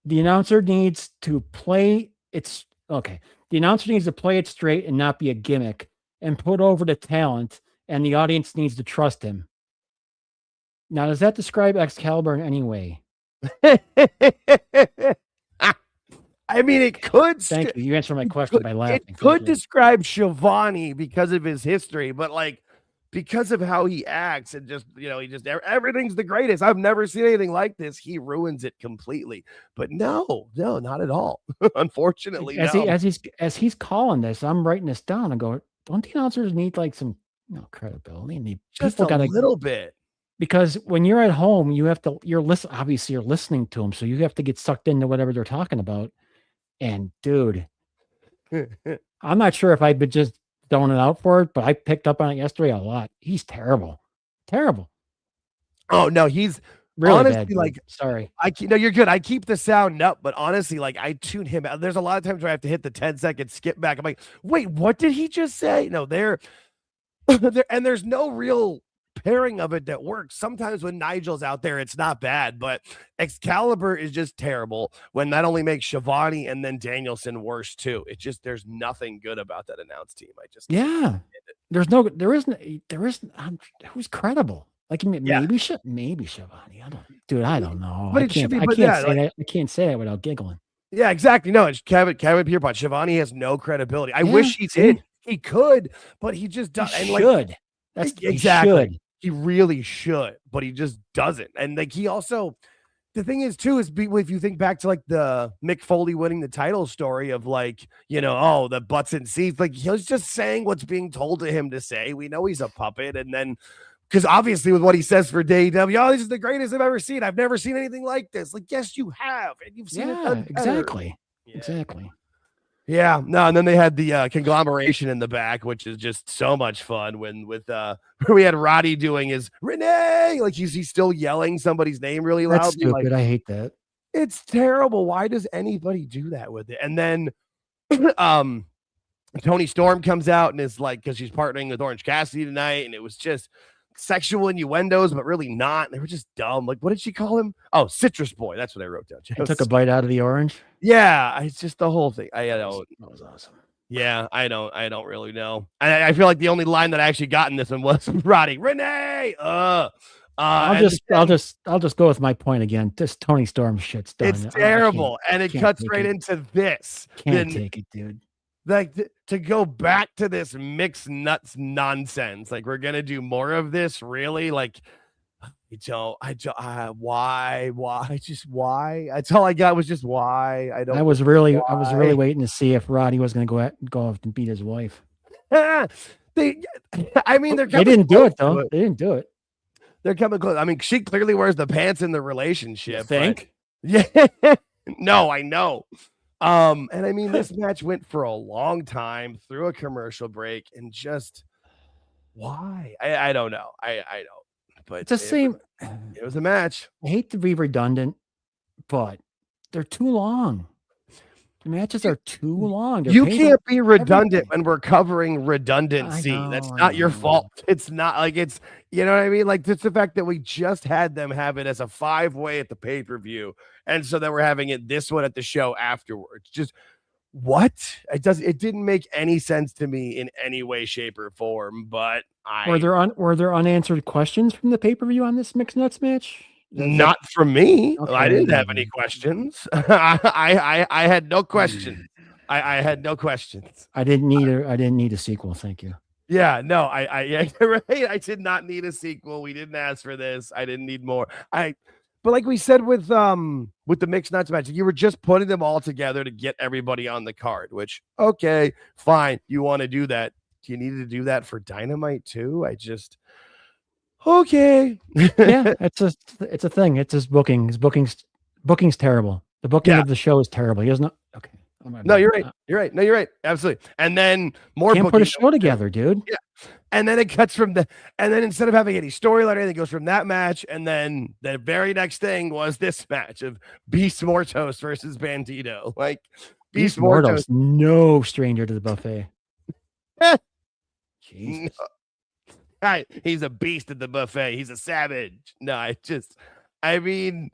The announcer needs to play the announcer needs to play it straight and not be a gimmick and put over the talent, and the audience needs to trust him. Now, does that describe Excalibur in any way? I mean, it could. Thank you. You answered my question by laughing. It could describe Shivani because of his history, but like because of how he acts and just, he just everything's the greatest. I've never seen anything like this. He ruins it completely. But no, not at all. Unfortunately, as he's calling this, I'm writing this down and go, don't the announcers need like some credibility? And just a little bit. Because when you're at home, you're listening to them, so you have to get sucked into whatever they're talking about. And dude, I'm not sure if I've been just throwing it out for it, but I picked up on it yesterday a lot. He's terrible. Oh no, he's really honestly bad. Like, sorry. No, you're good. I keep the sound up, but honestly, like I tune him out. There's a lot of times where I have to hit the 10-second skip back. I'm like, wait, what did he just say? No, and there's no real pairing of it that works. Sometimes when Nigel's out there, it's not bad, but Excalibur is just terrible when that only makes Shivani and then Danielson worse too. It's just, there's nothing good about that announced team. There isn't who's credible? Like maybe Shivani. I don't know. But I can't say it without giggling. Yeah, exactly. No, it's Kevin Pierpont. Shivani has no credibility. I wish he did. He could, but he just doesn't. That's exactly. He should. He really should, but he just doesn't. And like he also, the thing is too, is if you think back to like the Mick Foley winning the title story of like, the butts and seats, like he's just saying what's being told to him to say. We know he's a puppet. And then, because obviously with what he says for AEW, this is the greatest I've ever seen. I've never seen anything like this. Like, yes, you have. And you've seen it done exactly. Yeah. Exactly. Yeah, no, and then they had the conglomeration in the back, which is just so much fun. With we had Roddy doing his Renee, like he's still yelling somebody's name really loud. That's stupid. Like, I hate that. It's terrible. Why does anybody do that with it? And then Toni Storm comes out and is like, because she's partnering with Orange Cassidy tonight, and it was just sexual innuendos, but really not. They were just dumb. Like, what did she call him? Oh, Citrus Boy. That's what I wrote down. I took a bite out of the orange. Yeah, it's just the whole thing. That was awesome. Yeah, I don't really know. I feel like the only line that I actually got in this one was Roddy Renee. I'll just go with my point again. This Toni Storm shit's done. It's terrible, and it cuts right into this. Can't take it, dude. Like to go back to this mixed nuts nonsense. Like we're gonna do more of this, really? Like why? Just why? That's all I got was just why. I was really waiting to see if Roddy was gonna go up and beat his wife. They didn't do it though. They didn't do it. They're coming close. I mean, she clearly wears the pants in the relationship. You think? Yeah. No, I know. And I mean, this match went for a long time through a commercial break, and just why? I don't know. I don't. But it's the same. It was a match. I hate to be redundant, but they're too long. The matches are too long. You can't be redundant when we're covering redundancy. That's not your fault. It's not like it's, you know what I mean? Like just the fact that we just had them have it as a 5-way at the pay-per-view. And so then we're having it this one at the show afterwards. Just what? It didn't make any sense to me in any way, shape, or form. But were there unanswered questions from the pay-per-view on this Mixed Nuts match? Not from me. Okay. I didn't have any questions. I had no questions. I had no questions. I didn't need a sequel. Thank you. Yeah, no, right. I did not need a sequel. We didn't ask for this. I didn't need more. But like we said with the Mixed Nuts match, you were just putting them all together to get everybody on the card, which okay, fine. You want to do that. Do you need to do that for Dynamite too? Okay. Yeah, it's a thing. It's his booking. His booking's terrible. The booking of the show is terrible. He doesn't. Okay. No, you're right. You're right. No, you're right. Absolutely. And then more. Can't put a show together, dude. Yeah. And then it cuts from and then instead of having any storyline, it goes from that match, and then the very next thing was this match of Beast Mortos versus Bandito. Like Beast Mortos, no stranger to the buffet. Jesus. No. He's a beast at the buffet. He's a savage. No, I mean,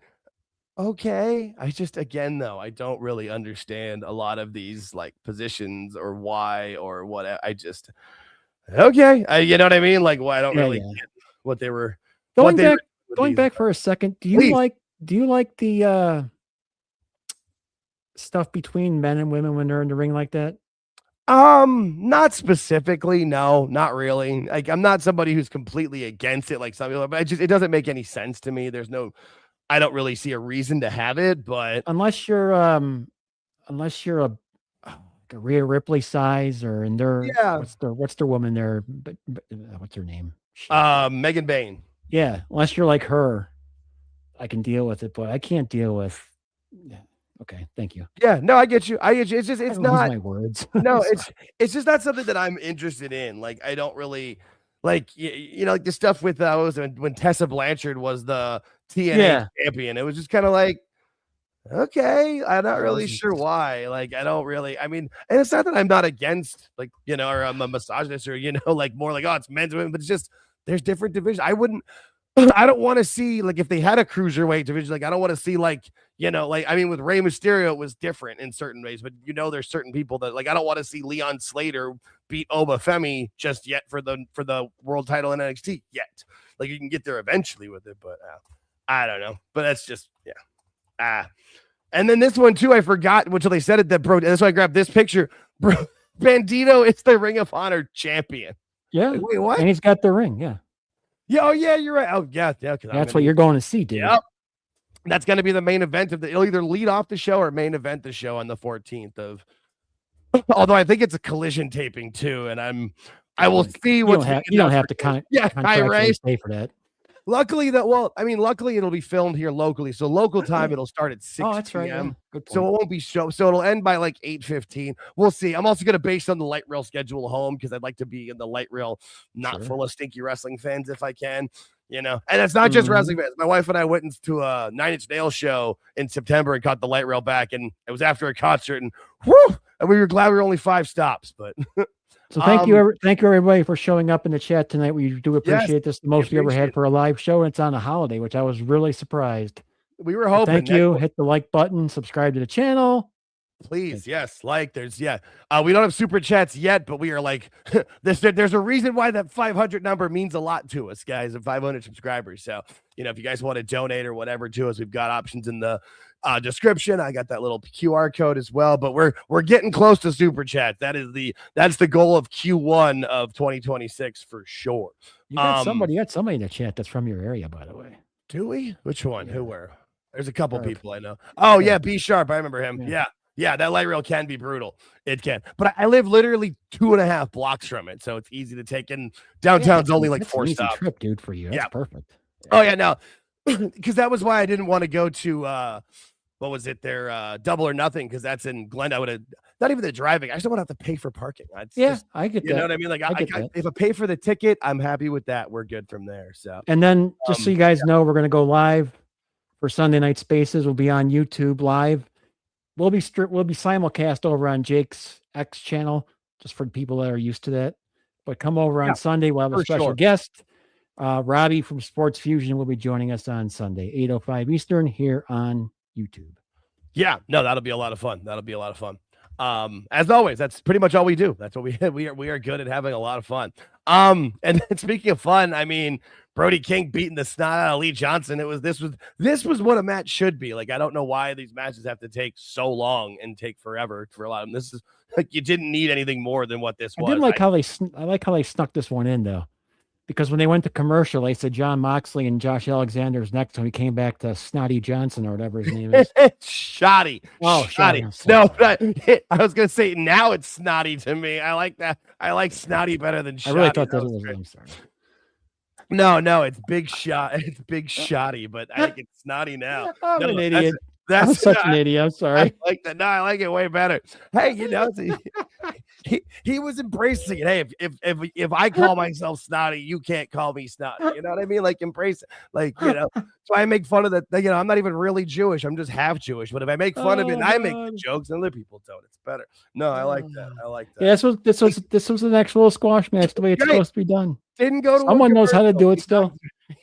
okay. Again, though, I don't really understand a lot of these like positions or why or what. Okay. You know what I mean? Like, well, I don't really get what they were going back for a second. Do you like the stuff between men and women when they're in the ring like that? Not specifically. No, not really. Like, I'm not somebody who's completely against it, like some people, but it doesn't make any sense to me. I don't really see a reason to have it, but Unless you're a like a Rhea Ripley size, or in their what's their woman there? But what's her name? Megan Bain. Yeah, unless you're like her, I can deal with it, but I can't deal with. Yeah. Okay, thank you. Yeah, no, I get you. It's just it's not my words. No, it's just not something that I'm interested in. Like, I don't really like like the stuff with when Tessa Blanchard was the TNA champion. It was just kind of like, okay, I'm not really sure why. Like, I don't really. I mean, and it's not that I'm not against, like, or I'm a misogynist, or like more like, oh, it's men's women, but it's just there's different divisions. I don't want to see, like, if they had a cruiserweight division, like, I don't want to see, like, like, I mean, with Rey Mysterio, it was different in certain ways, but there's certain people that, like, I don't want to see Leon Slater beat Obafemi just yet for the world title in NXT yet. Like, you can get there eventually with it, but I don't know. But that's just, and then this one too, I forgot until they said it, that that's why I grabbed this picture. Bro, Bandito is the Ring of Honor champion. Yeah. Like, wait, what? And he's got the ring. Yeah. Yeah, oh yeah, you're right. Oh yeah. That's what you're going to see, dude. Yep. That's going to be the main event it'll either lead off the show or main event the show on the 14th of. Although I think it's a collision taping too, and I will see what you don't have to pay for that. Luckily it'll be filmed here locally. So local time, it'll start at 6 Oh, that's right. p.m. Yeah. So it won't be so it'll end by like 8:15. We'll see. I'm also going to base on the light rail schedule home, because I'd like to be in the light rail, not full of stinky wrestling fans if I can, and it's not just wrestling fans. My wife and I went to a 9 Inch Nails show in September and caught the light rail back, and it was after a concert, and we were glad we were only 5 stops, but So thank you everybody for showing up in the chat tonight. We do appreciate this. The most we ever had for a live show, and it's on a holiday, which I was really surprised. We were hoping. Thank you. Hit the like button, subscribe to the channel. Please, yes, we don't have super chats yet, but we are like, there's a reason why that 500 number means a lot to us, guys, and 500 subscribers. So, if you guys want to donate or whatever to us, we've got options in the description. I got that little QR code as well, but we're getting close to super chat. That's the goal of Q1 of 2026 for sure. You got somebody in the chat that's from your area, by the way. Do we? Which one? Yeah. Who? Where? There's a couple people I know. Oh yeah, B Sharp. I remember him. Yeah, that light rail can be brutal. It can. But I live literally 2.5 blocks from it, so it's easy to take in. Downtown's only like 4 stops. Trip, dude, for you. That's perfect. Oh yeah, no. Because that was why I didn't want to go to what was it there? Double or Nothing, because that's in Glendale. I would have not even the driving. I just don't want to have to pay for parking. I get that. You know what I mean? Like, if I pay for the ticket, I'm happy with that. We're good from there. So, and then just so you guys know, we're gonna go live for Sunday Night Spaces. We'll be on YouTube live. We'll be simulcast over on Jake's X channel, just for people that are used to that. But come over on Sunday. We'll have a special guest. Robbie from Sports Fusion will be joining us on Sunday, 8:05 Eastern, here on YouTube. Yeah, no, that'll be a lot of fun. As always, that's pretty much all we do. That's what we are good at having a lot of fun. And then speaking of fun, I mean, Brody King beating the snot out of Lee Johnson. This was what a match should be. Like, I don't know why these matches have to take so long and take forever for a lot of them. This is like, you didn't need anything more than what this was. I like how they snuck this one in though, because when they went to commercial, they said John Moxley and Josh Alexander's next, when he came back to Snotty Johnson or whatever his name is. Shoddy. Oh, Shoddy. No, I was gonna say now it's Snotty to me. I like that. I like Snotty better than Shoddy. I really thought that was. I'm sorry. No, it's Big Shot. It's Big Shoddy, but I think it's Snotty now. I'm an idiot. I'm such an idiot. I'm sorry. I like that. No, I like it way better. Hey, he was embracing it. Hey, if I call myself Snotty, you can't call me Snotty. You know what I mean? Like, embrace it. Like, so I make fun of that. I'm not even really Jewish. I'm just half Jewish. But if I make fun of it and I make the jokes, and other people don't, it's better. No, I like that. Yeah, this was an actual squash match, the way it's supposed to be done. Didn't go to someone knows how to do it still.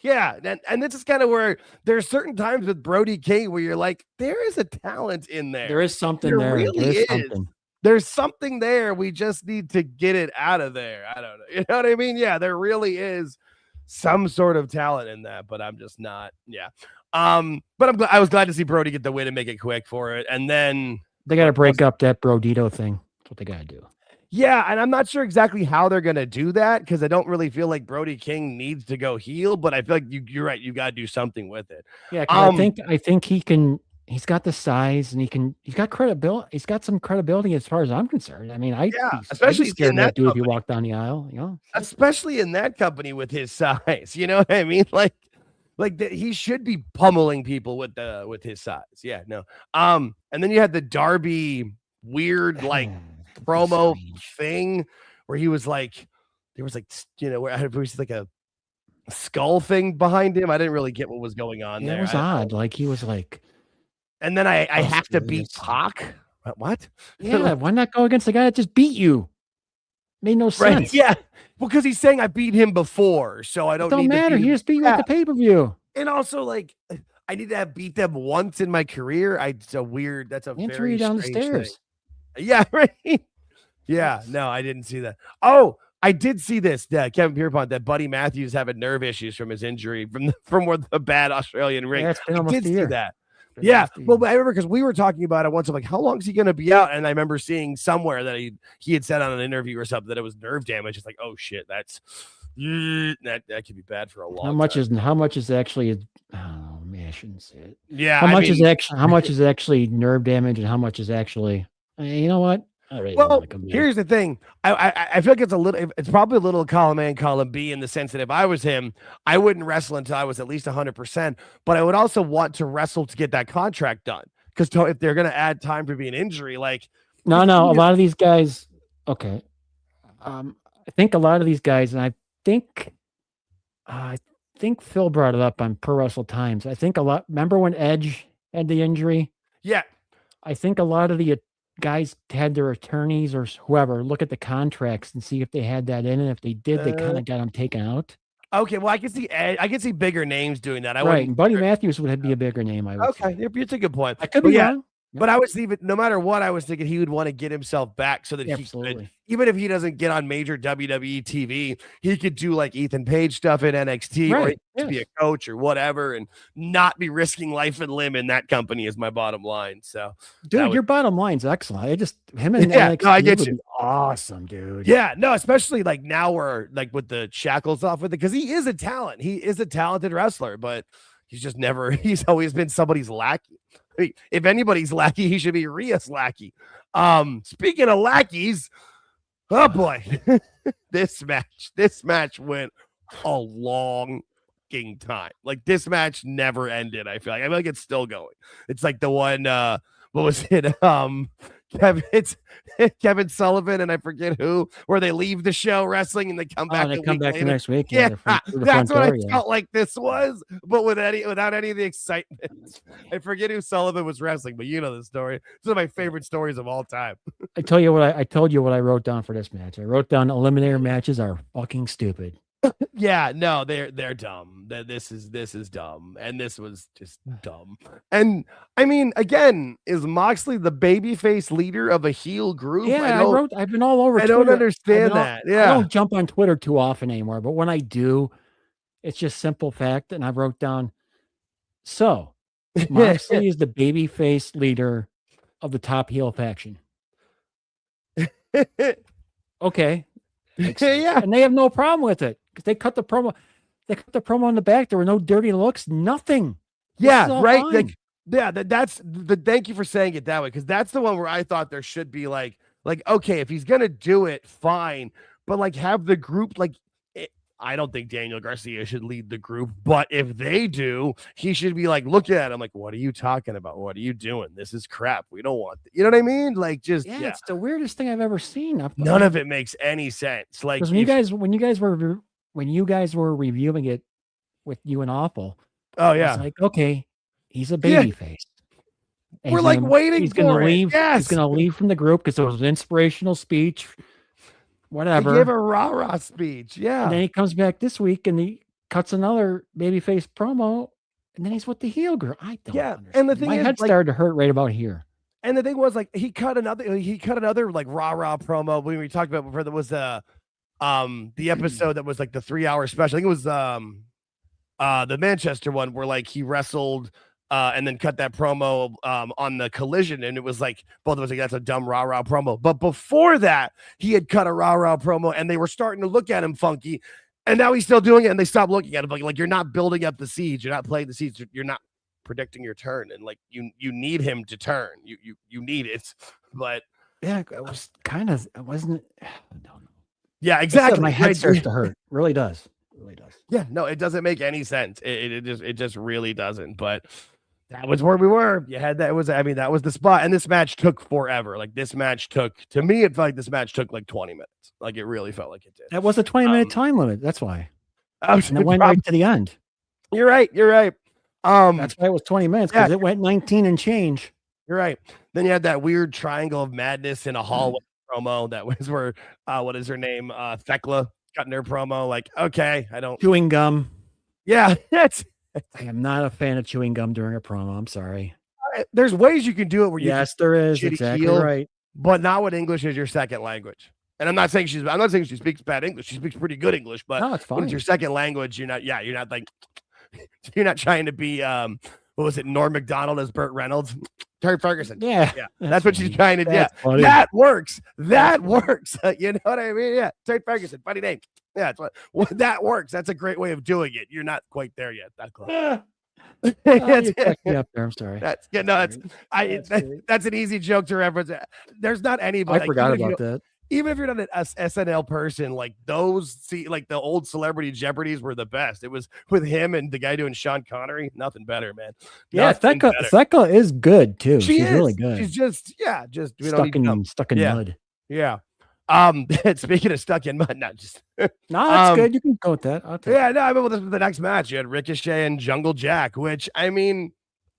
Yeah, and this is kind of where there's certain times with Brody King where you're like, there is a talent in there. There is something there. Really is. Something. There's something there. We just need to get it out of there. I don't know. You know what I mean? Yeah, there really is some sort of talent in that, but I'm just not. Yeah. But I was glad to see Brody get the win and make it quick for it. And then They got to break up that Brodito thing. That's what they got to do. Yeah, and I'm not sure exactly how they're gonna do that because I don't really feel like Brody King needs to go heel, but I feel like you're right. You got to do something with it. Yeah, 'cause I think he can. He's got the size, and he's got credibility. He's got some credibility as far as I'm concerned. I mean, especially I'd be scared in of that that dude if he company. walked down the aisle. You know, Especially in that company with his size. You know what I mean? He should be pummeling people with his size. Yeah, no. And then you had the Darby weird promo thing where he was like, there was where it was like a skull thing behind him. I didn't really get what was going on there. It was odd. Like he was like, and then I have to beat Pac. What? Yeah, why not go against the guy that just beat you? Made no sense. Right, yeah. Well, because he's saying I beat him before, so I don't need matter. To beat he just beat you at the pay-per-view. And also, I need to have beat them once in my career. That's a very you down the stairs. Thing. Yeah, right. Yeah, no, I didn't see that. Oh, I did see this. Kevin Pierpont, that Buddy Matthews having nerve issues from his injury from the bad Australian ring. Yeah, it's been almost I did a see year. that. Yeah, well, I remember because we were talking about it once. I'm like, how long is he going to be out? And I remember seeing somewhere that he had said on an interview or something that it was nerve damage. It's like, oh shit, that could be bad for a long time. How much is actually? Oh man, I shouldn't say it. Yeah, how much is actually nerve damage and how much is actually? You know what? Well, here's the thing. I feel like it's probably a little column A and column B in the sense that if I was him, I wouldn't wrestle until I was at least 100%. But I would also want to wrestle to get that contract done because if they're going to add time for being injury, no, a lot of these guys. Okay, I think a lot of these guys, and I think Phil brought it up on Pro Wrestle Times. I think a lot. Remember when Edge had the injury? Yeah, I think a lot of the guys had their attorneys or whoever look at the contracts and see if they had that in, and if they did, they kind of got them taken out. Okay, well, I can see bigger names doing that. Right, Buddy Matthews would be a bigger name. Okay, it's a good point. I could be wrong. But I was no matter what, I was thinking he would want to get himself back so that he could, even if he doesn't get on major WWE TV, he could do like Ethan Page stuff in NXT or be a coach or whatever and not be risking life and limb in that company is my bottom line. So, dude, your bottom line's excellent. Him and NXT I get you. Be awesome, dude. Yeah, no, especially now we're with the shackles off with it because he is a talent. He is a talented wrestler, but he's always been somebody's lackey. If anybody's lackey, he should be Rhea's lackey. Speaking of lackeys, oh boy, this match went a long time. This match never ended. I feel like it's still going. It's like the one. What was it? Kevin Sullivan and I forget who, where they leave the show wrestling and they come back. They come back the next week. Yeah, that's what I felt like this was, but without any of the excitement. I forget who Sullivan was wrestling, but you know the story. It's one of my favorite stories of all time. I told you what I wrote down for this match. I wrote down eliminator matches are fucking stupid. Yeah, no, they're dumb. This is dumb, and this was just dumb. And I mean, again, is Moxley the babyface leader of a heel group? Yeah, I've been all over. I don't understand that. Yeah, I don't jump on Twitter too often anymore, but when I do, it's just simple fact. And I wrote down, so Moxley is the babyface leader of the top heel faction. Okay. Yeah, and they have no problem with it because they cut the promo. They cut the promo in the back. There were no dirty looks, nothing. Yeah, right. That's the. Thank you for saying it that way because that's the one where I thought there should be like okay, if he's gonna do it, fine, but have the group I don't think Daniel Garcia should lead the group, but if they do, he should be looking at him what are you talking about? What are you doing? This is crap. We don't want you know what I mean? It's the weirdest thing I've ever seen. None of it makes any sense. When you guys were reviewing it with you and Awful, oh yeah, okay, he's a baby face. And we're waiting. He's gonna leave. Yes, he's gonna leave from the group because it was an inspirational speech. Whatever. He gave a rah-rah speech. Yeah. And then he comes back this week and he cuts another babyface promo, and then he's with the heel girl. I don't understand. And the thing my head started to hurt right about here. And the thing was he cut another rah-rah promo when we talked about before. That was the episode that was the 3-hour special. I think it was the Manchester one where he wrestled and then cut that promo on the Collision, and it was like both of us like, that's a dumb rah-rah promo. But before that, he had cut a rah-rah promo, and they were starting to look at him funky, and now he's still doing it, and they stopped looking at him like you're not building up the siege, you're not playing the siege, you're not predicting your turn, and like you need him to turn, you need it. But yeah, it was kind of, it wasn't. No. Yeah, exactly. My head starts to hurt. Really does. Really does. Yeah, no, it doesn't make any sense. It just really doesn't. But that was where we were. You had that that was the spot. And this match took forever. Like this match took, to me, it felt like this match took like 20 minutes. Like it really felt like it did. That was a 20-minute time limit. That's why. And it went right to the end. You're right. That's why it was 20 minutes, because it went 19 and change. You're right. Then you had that weird triangle of madness in a hallway promo. That was where what is her name? Thekla cutting her promo. Like, okay, I don't chewing gum. Yeah, I am not a fan of chewing gum during a promo. I'm sorry. There's ways you can do it where you there is exactly right, but not when English is your second language. And I'm not saying she speaks bad English. She speaks pretty good English, but no, it's fine. When it's your second language, you're not like you're not trying to be what was it, Norm Macdonald as Burt Reynolds? Terry Ferguson. Yeah. That's what she's trying to do. Funny. That works. You know what I mean? Yeah. Terry Ferguson, funny name. Yeah, that works. That's a great way of doing it. You're not quite there yet. That close. You cracked me up there. I'm sorry. That's an easy joke to reference. There's not anybody. I forgot about that. Even if you're not an SNL person, like like the old Celebrity Jeopardies were the best. It was with him and the guy doing Sean Connery. Nothing better, man. Yeah, Thekla is good too. She's really good. She's just stuck in mud. Yeah. Speaking of stuck in mud, not just no, that's good. You can go with that. I mean, with the next match, you had Ricochet and Jungle Jack, which I mean,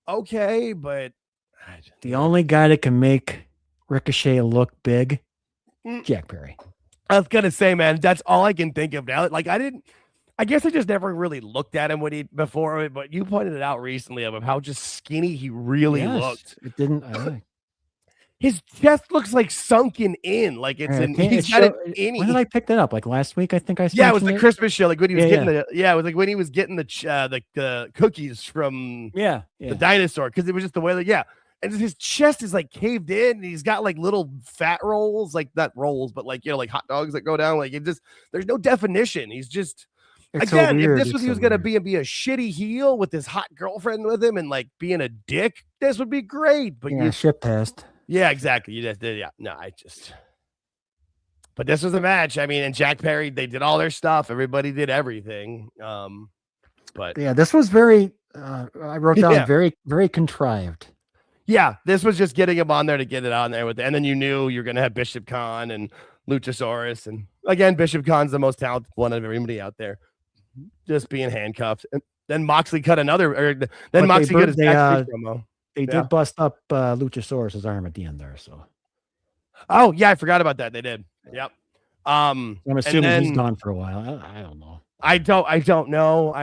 okay, but the only guy that can make Ricochet look big, Jack Perry. I was gonna say, man, that's all I can think of now. Like I guess I just never really looked at him before, but you pointed it out recently of how just skinny he really looked. It didn't. His chest looks like sunken in, like it's he's got an innie. When did I pick that up? Like last week, I think I. Yeah, it was the Christmas show. Like when he was getting it was like when he was getting the cookies from the dinosaur, because it was just the way that and his chest is like caved in, and he's got like little fat rolls, like not rolls, but like like hot dogs that go down. Like it just there's no definition. He's just. If this was he was gonna be a shitty heel with his hot girlfriend with him and like being a dick, this would be great. But shit passed. Yeah, exactly. You just did. Yeah, no, but this was a match. I mean, and Jack Perry, they did all their stuff. Everybody did everything. But yeah, this was very. I wrote down very, very contrived. Yeah, this was just getting him on there to get it on there with, and then you knew you're gonna have Bishop Khan and Luchasaurus, and again, Bishop Khan's the most talented one of everybody out there. Just being handcuffed, and then Moxley cut Moxley got his backstage promo. They did bust up Luchasaurus's arm at the end there. So, oh yeah, I forgot about that. They did. Yep. I'm assuming he's gone for a while. I don't know. I don't know.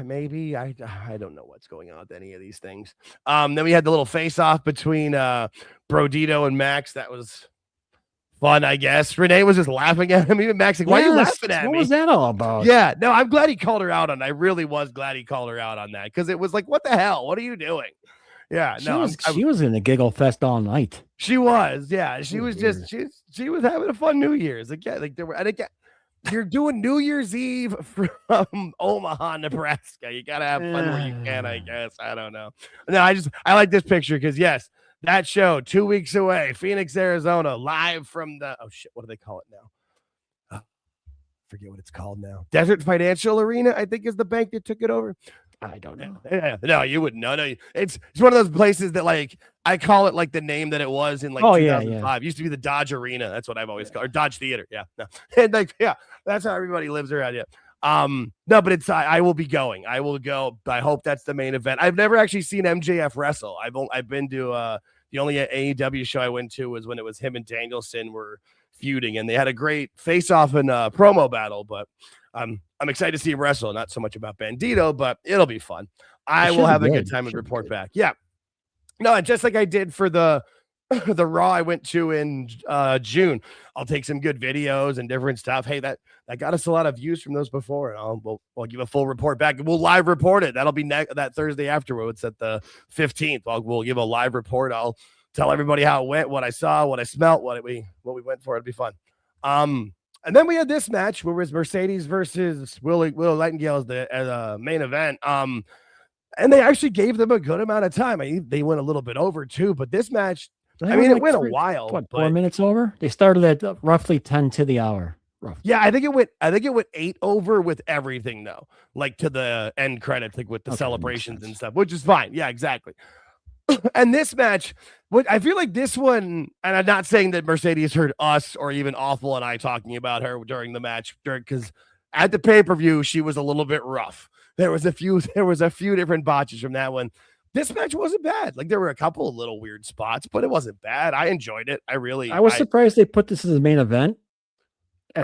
Maybe I don't know what's going on with any of these things. Then we had the little face off between Brodito and Max. That was fun, I guess. Renee was just laughing at him. Even Max like, why are you laughing at me? What was that all about? Yeah, no, I'm glad he called her out on. I really was glad he called her out on that, because it was like, what the hell? What are you doing? Yeah, she was in a giggle fest all night. She was, yeah. She was just she was having a fun New Year's. Again, like you're doing New Year's Eve from Omaha, Nebraska. You gotta have fun where you can, I guess. I don't know. No, I like this picture because yes, that show 2 weeks away, Phoenix, Arizona, live from the what do they call it now? Forget what it's called now. Desert Financial Arena, I think, is the bank that took it over. I don't know. Yeah, no, you wouldn't know. No, it's one of those places that like I call it like the name that it was in like 2005. It used to be the Dodge Arena. That's what I've always called, or Dodge Theater. Yeah, no, and like that's how everybody lives around here. No, but I will be going. I will go. I hope that's the main event. I've never actually seen MJF wrestle. I've been to the only AEW show I went to was when it was him and Danielson were feuding, and they had a great face-off and promo battle. But I'm excited to see him wrestle. Not so much about Bandito, but it'll be fun. I will have a good time and report back. Yeah. No, just like I did for the the Raw I went to in June. I'll take some good videos and different stuff. Hey, that got us a lot of views from those before, and we'll give a full report back. We'll live report it. That'll be that Thursday afterwards at the 15th. We'll give a live report. I'll tell everybody how it went, what I saw, what I smelt, what we went for. It'll be fun. And then we had this match where it was Mercedes versus Willow Nightingale as the main event. And they actually gave them a good amount of time. They went a little bit over too, but this match, it went a while. What, 4 minutes over? They started at roughly 10 to the hour. Roughly. Yeah, I think it went 8 over with everything though, like to the end credits, like with the celebrations and stuff, which is fine. Yeah, exactly. And this match, I feel like this one, and I'm not saying that Mercedes heard us or even Awful and I talking about her during the match, because at the pay-per-view she was a little bit rough. There was a few different botches from that one. This match wasn't bad. Like there were a couple of little weird spots, but it wasn't bad. I enjoyed it. I was surprised they put this as the main event.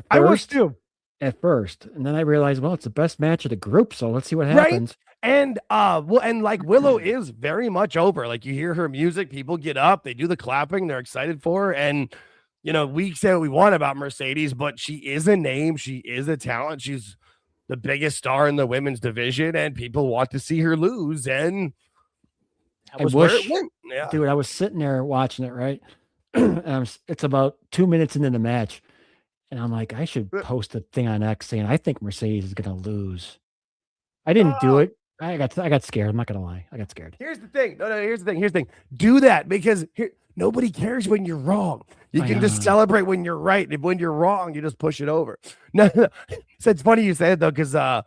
I was too. At first, and then I realized, well, it's the best match of the group, so let's see what happens. Right? And like Willow is very much over. Like you hear her music, people get up, they do the clapping, they're excited for her. And we say what we want about Mercedes, but she is a name, she is a talent, she's the biggest star in the women's division, and people want to see her lose. And that was where it went. Yeah. Dude, I was sitting there watching it, right? And it's about 2 minutes into the match. And I'm like, I should post a thing on X saying, I think Mercedes is going to lose. I didn't do it. I got scared. I'm not going to lie. I got scared. Here's the thing. Here's the thing. Do that because nobody cares when you're wrong. You can just celebrate when you're right. And when you're wrong, you just push it over. No. So it's funny you say it though, because I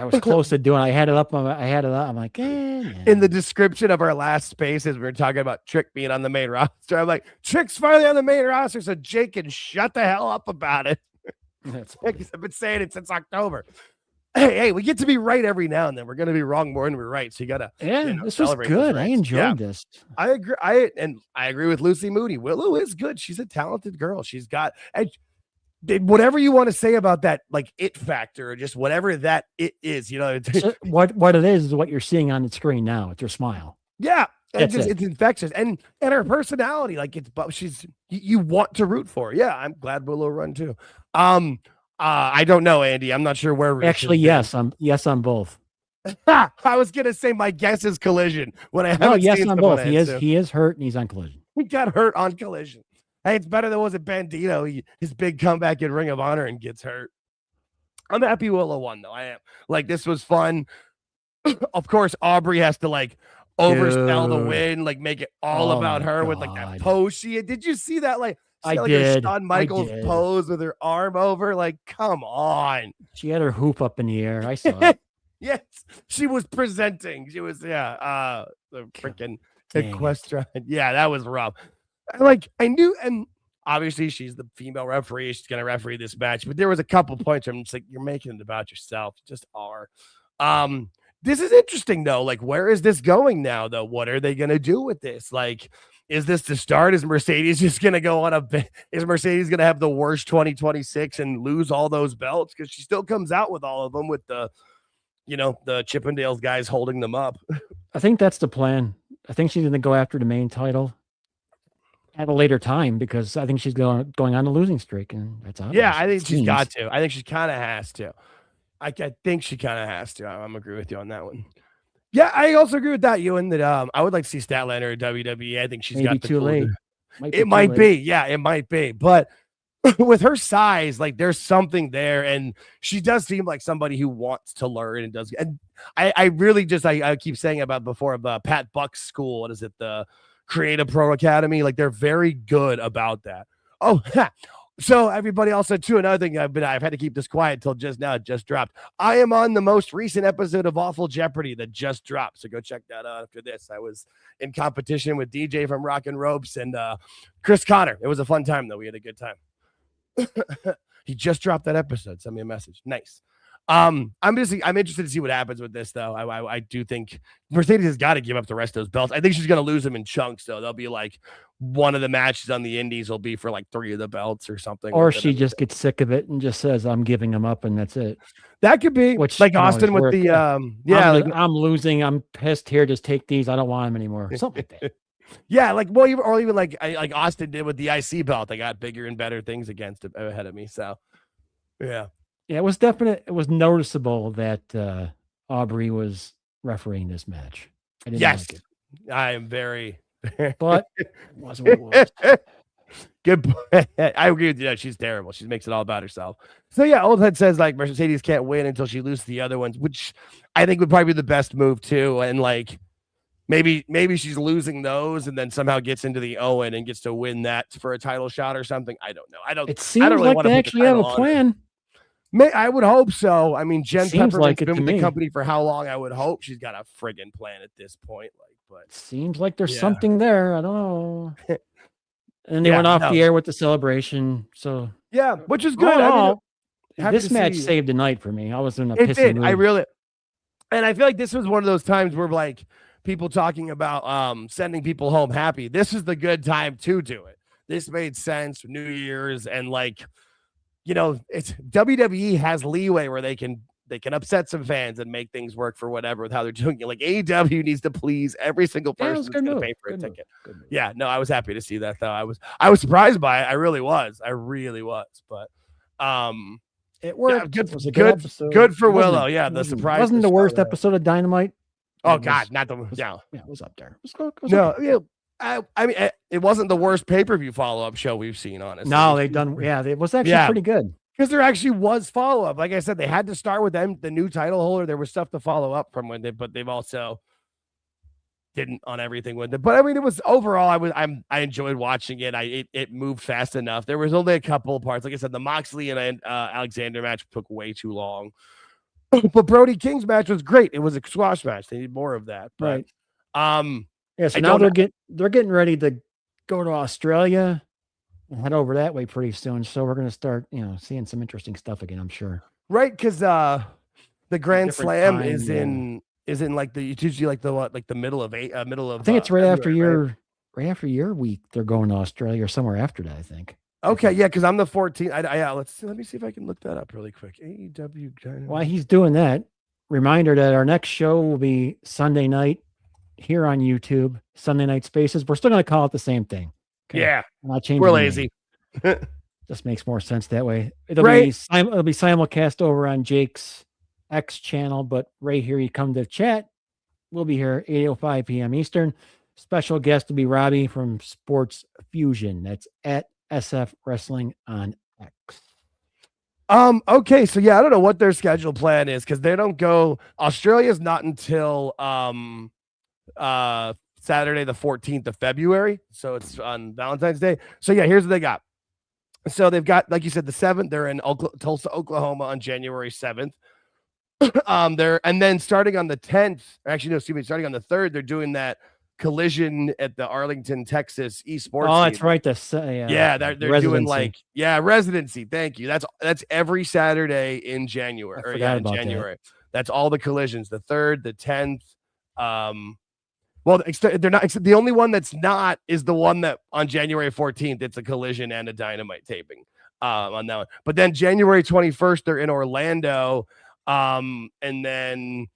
was close to doing it. I had it up. I'm like, in the description of our last spaces, we were talking about Trick being on the main roster. I'm like, Trick's finally on the main roster, so Jake can shut the hell up about it. I've been saying it since October. Hey, we get to be right every now and then. We're going to be wrong more than we're right. So you got to. Yeah, this was good. I enjoyed this. I agree. I agree with Lucy Moody. Willow is good. She's a talented girl. She's got. Whatever you want to say about that, like it factor, or just whatever that it is, what it is what you're seeing on the screen now. It's her smile. Yeah, it's infectious, and her personality, like you want to root for her. Yeah, I'm glad Willow run too. I don't know, Andy. I'm not sure where. Actually, yes, on both. I was gonna say my guess is Collision. When I yes on both. He is hurt and he's on Collision. He got hurt on Collision. Hey, it's better than was it Bandito. His big comeback in Ring of Honor and gets hurt. I'm happy Willow won, though. I am. Like, this was fun. Of course, Aubrey has to, oversell the win, make it all about her with, that pose she had. Did you see that? I did. Shawn Michaels pose with her arm over. Come on. She had her hoop up in the air. I saw it. Yes. She was presenting. She was, the freaking equestrian. Yeah, that was rough. I knew, and obviously she's the female referee. She's going to referee this match, but there was a couple points where I'm just like, you're making it about yourself. You just are. This is interesting though. Where is this going now though? What are they going to do with this? Is this the start? Is Mercedes just going to go on is Mercedes going to have the worst 2026 and lose all those belts? Cause she still comes out with all of them with the Chippendales guys holding them up. I think that's the plan. I think she's going to go after the main title at a later time because I think she's going on a losing streak, and that's obvious. Yeah, I think she's got to. I think she kind of has to. I think she kind of has to. I'm agree with you on that one. Yeah, I also agree with that, Ewan. That I would like to see Statlander at WWE. I think she's got the too late. It might be. Yeah, it might be. But with her size, there's something there, and she does seem like somebody who wants to learn and does. And I really just I keep saying about before the Pat Buck's school. What is it? The Creative Pro Academy. They're very good about that. Oh, so everybody also too, another thing I've had to keep this quiet till just now. It just dropped. I am on the most recent episode of Awful Jeopardy that just dropped. So go check that out after this. I was in competition with DJ from Rock and Ropes and Chris Connor. It was a fun time though. We had a good time. He just dropped that episode. Send me a message. Nice. I'm interested to see what happens with this though. I do think Mercedes has got to give up the rest of those belts. I think she's going to lose them in chunks though. They'll be one of the matches on the indies will be for 3 of the belts or something. Or she just gets sick of it and just says, I'm giving them up and that's it. That could be which Austin with the, I'm losing. I'm pissed here. Just take these. I don't want them anymore. Something like that. Yeah, like well, even like Austin did with the IC belt. I got bigger and better things ahead of me. So, yeah, it was definite. It was noticeable that Aubrey was refereeing this match. I didn't like it. I am very, but it was what it was. Good. I agree with you. She's terrible. She makes it all about herself. So yeah, Old Head says like Mercedes can't win until she loses the other ones, which I think would probably be the best move too. And like maybe she's losing those and then somehow gets into the Owen and gets to win that for a title shot or something. I don't know. It seems really like they actually have a plan. I would hope so. I mean, Jen Pepperman's like been with the company for how long? I would hope she's got a friggin' plan at this point. But seems like there's something there. I don't know. And they went off the air with the celebration. So yeah, which is good. I mean, this match saved the night for me. I was in a pissy mood. And I feel like this was one of those times where like people talking about sending people home happy. This is the good time to do it. This made sense. New Year's and like, it's WWE has leeway where they can upset some fans and make things work for whatever with how they're doing it. Like AEW needs to please every single person that's going to pay for a ticket. Yeah, no, I was happy to see that though. I was surprised by it. I really was. But it worked. Yeah, it was a good episode. Good for Willow. Yeah, the surprise wasn't the worst episode of Dynamite. Oh God, not the yeah, it was up there. I mean, it wasn't the worst pay-per-view follow-up show we've seen, honestly. No, they've done. Yeah, it was actually pretty good. Because there actually was follow-up. Like I said, they had to start with them, the new title holder. There was stuff to follow up from but they've also didn't on everything with it. But I mean, it was overall, I enjoyed watching it. It moved fast enough. There was only a couple of parts. Like I said, the Moxley and Alexander match took way too long. But Brody King's match was great. It was a squash match. They need more of that. But, right. Yeah, so now they're getting ready to go to Australia. Head over that way pretty soon, so we're going to start, seeing some interesting stuff again. I'm sure, right? Because the Grand Slam is in like it's usually like the middle of I think it's right after your week. They're going to Australia or somewhere after that. I think. Okay, yeah, because I'm the 14th. Let me see if I can look that up really quick. AEW Dynamite. While he's doing that, reminder that our next show will be Sunday night here on YouTube. Sunday Night Spaces. We're still going to call it the same thing. Okay. Yeah, we're lazy. Just makes more sense that way. It'll be simulcast over on Jake's X channel, but right here you come to chat. We'll be here 8:05 p.m. Eastern. Special guest will be Robbie from Sports Fusion. That's at SF Wrestling on X. Okay, so yeah, I don't know what their schedule plan is because they don't go. Australia's not until Saturday, the 14th of February. So it's on Valentine's Day. So yeah, here's what they got. So they've got, like you said, the 7th, they're in Tulsa, Oklahoma on January 7th. And then starting on the 10th, starting on the 3rd, they're doing that Collision at the Arlington, Texas esports. Oh, that's right. They're doing residency. Thank you. That's every Saturday in January. That. That's all the collisions. The 3rd, the 10th. Well, they're not. The only one that's not is the one that on January 14th, it's a Collision and a Dynamite taping on that one. But then January 21st, they're in Orlando. And then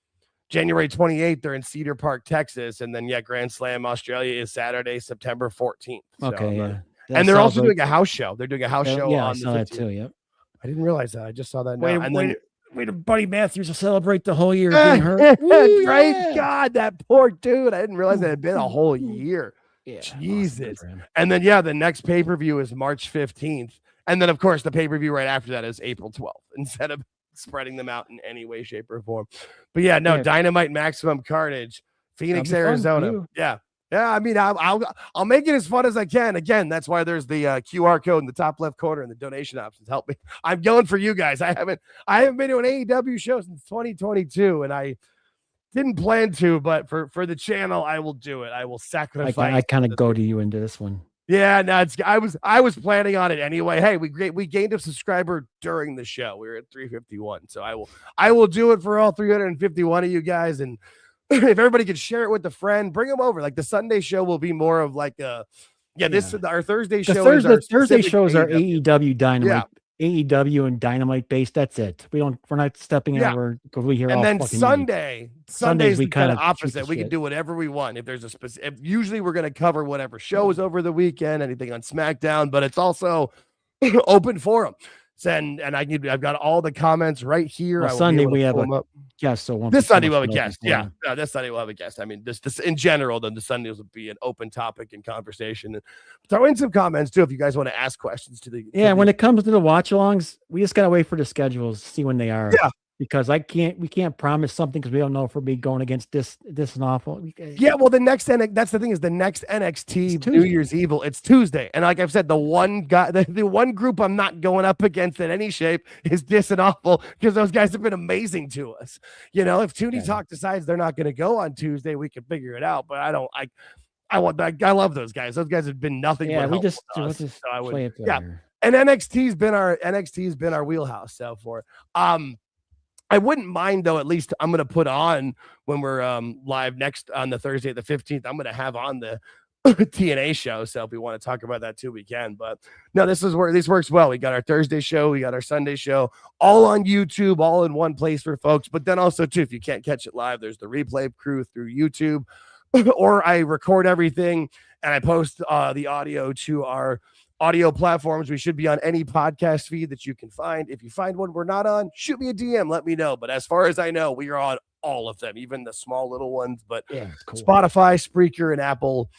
January 28th, they're in Cedar Park, Texas. And then, Grand Slam Australia is Saturday, September 14th. Okay, yeah. And they're also doing a house show. They're doing a house show on I saw the 15th. That too, yep. I didn't realize that. I just saw that now. Wait to Buddy Matthews to celebrate the whole year being hurt. Ooh, right? Yeah. God, that poor dude. I didn't realize it had been a whole year. Yeah, Jesus. And then, the next pay-per-view is March 15th. And then, of course, the pay-per-view right after that is April 12th instead of spreading them out in any way, shape, or form. But Dynamite Maximum Carnage, Phoenix, Arizona. Yeah. Yeah, I mean, I'll make it as fun as I can. Again, that's why there's the QR code in the top left corner and the donation options. Help me. I'm going for you guys. I haven't been to an AEW show since 2022, and I didn't plan to, but for the channel, I will do it. I will sacrifice. I kind of go to you into this one. Yeah, no, I was planning on it anyway. Hey, we gained a subscriber during the show. We were at 351, so I will do it for all 351 of you guys. And if everybody could share it with a friend, bring them over. Like the Sunday show will be more of like our Thursday show. Thursday shows are AEW Dynamite. AEW and Dynamite based. That's it. We're not stepping over because we hear and all then fucking Sundays we kind of shoot opposite. the We can shit. do whatever we want. If there's a specific, usually we're going to cover whatever shows over the weekend, anything on SmackDown, but it's also open forum. And I've got all the comments right here. Well, Sunday we have a guest. So this Sunday we'll have a guest. Yeah, this Sunday we'll have a guest. I mean, this in general, then the Sundays will be an open topic and conversation. And throw in some comments too if you guys want to ask questions to the. When it comes to the watch-alongs, we just gotta wait for the schedules to see when they are. Yeah. Because we can't promise something because we don't know if we'll be going against this and awful. Well, that's the thing is the next NXT New Year's Eve, it's Tuesday, and like I've said, the one group I'm not going up against in any shape is Dis and Awful because those guys have been amazing to us. If Toonie Talk decides they're not going to go on Tuesday, we can figure it out. But I love those guys. Those guys have been nothing. Yeah, but we just play it there. And NXT's been our wheelhouse so for. I wouldn't mind though. At least I'm going to put on when we're live next on the Thursday, the 15th. I'm going to have on the TNA show. So if we want to talk about that too, we can. But no, this works well. We got our Thursday show, we got our Sunday show, all on YouTube, all in one place for folks. But then also too, if you can't catch it live, there's the replay crew through YouTube, or I record everything and I post the audio to our audio platforms. We should be on any podcast feed that you can find. If you find one we're not on, shoot me a DM, let me know. But as far as I know, we are on all of them, even the small little ones. But cool. Spotify, Spreaker, and Apple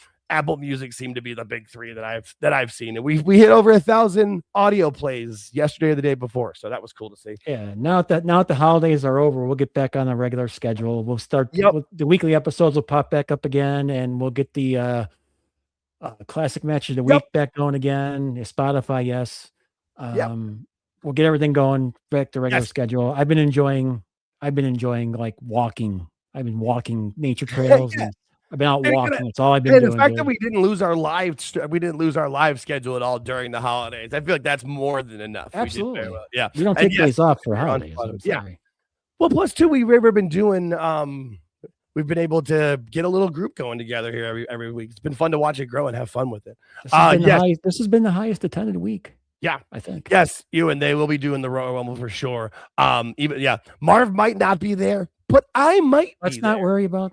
Music seem to be the big three that I've seen. And we hit over 1,000 audio plays yesterday or the day before. So that was cool to see. Yeah. Now that the holidays are over, we'll get back on the regular schedule. We'll start the weekly episodes will pop back up again, and we'll get the classic match of the week back going again. Spotify, yes. We'll get everything going back to regular schedule. I've been enjoying like walking. I've been walking nature trails. And I've been out walking. That's all I've been doing. The fact that we didn't lose our live schedule at all during the holidays, I feel like that's more than enough. Absolutely. We don't take days off for holidays. Well, plus two, we've been doing. We've been able to get a little group going together here every week. It's been fun to watch it grow and have fun with it. This has been the highest attended week. Yeah, I think. Yes, you and they will be doing the Royal Rumble for sure. Marv might not be there, but I might. Let's not worry about.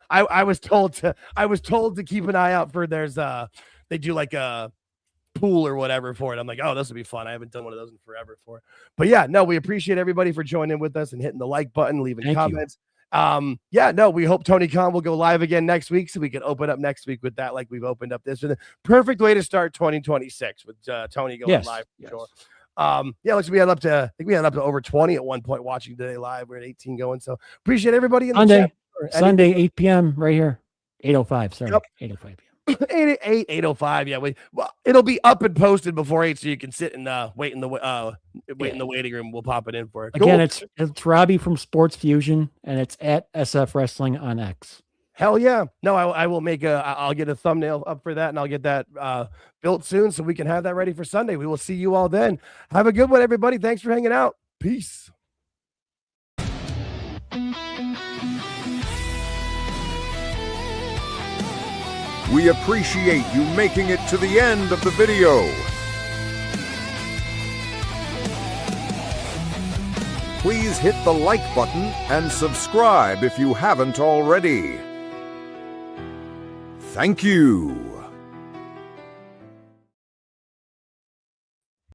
I was told to keep an eye out for. They do like a pool or whatever for it. I'm like, oh, this will be fun. I haven't done one of those in forever for it. But we appreciate everybody for joining with us and hitting the like button, leaving comments. We hope Tony Khan will go live again next week so we can open up next week with that like we've opened up this. Perfect way to start 2026 with Tony going live for sure. Looks we had up to over 20 at one point watching today live. We're at 18 going. So appreciate everybody in the Sunday 8 p.m. right here. 8:05. Sorry. 8:05 p.m. 8:05. It'll be up and posted before 8, so you can sit and wait in the waiting room. We'll pop it in for it. Again, it's Robbie from Sports Fusion, and it's at SF Wrestling on X. Hell yeah! No, I will I'll get a thumbnail up for that, and I'll get that built soon, so we can have that ready for Sunday. We will see you all then. Have a good one, everybody. Thanks for hanging out. Peace. We appreciate you making it to the end of the video. Please hit the like button and subscribe if you haven't already. Thank you.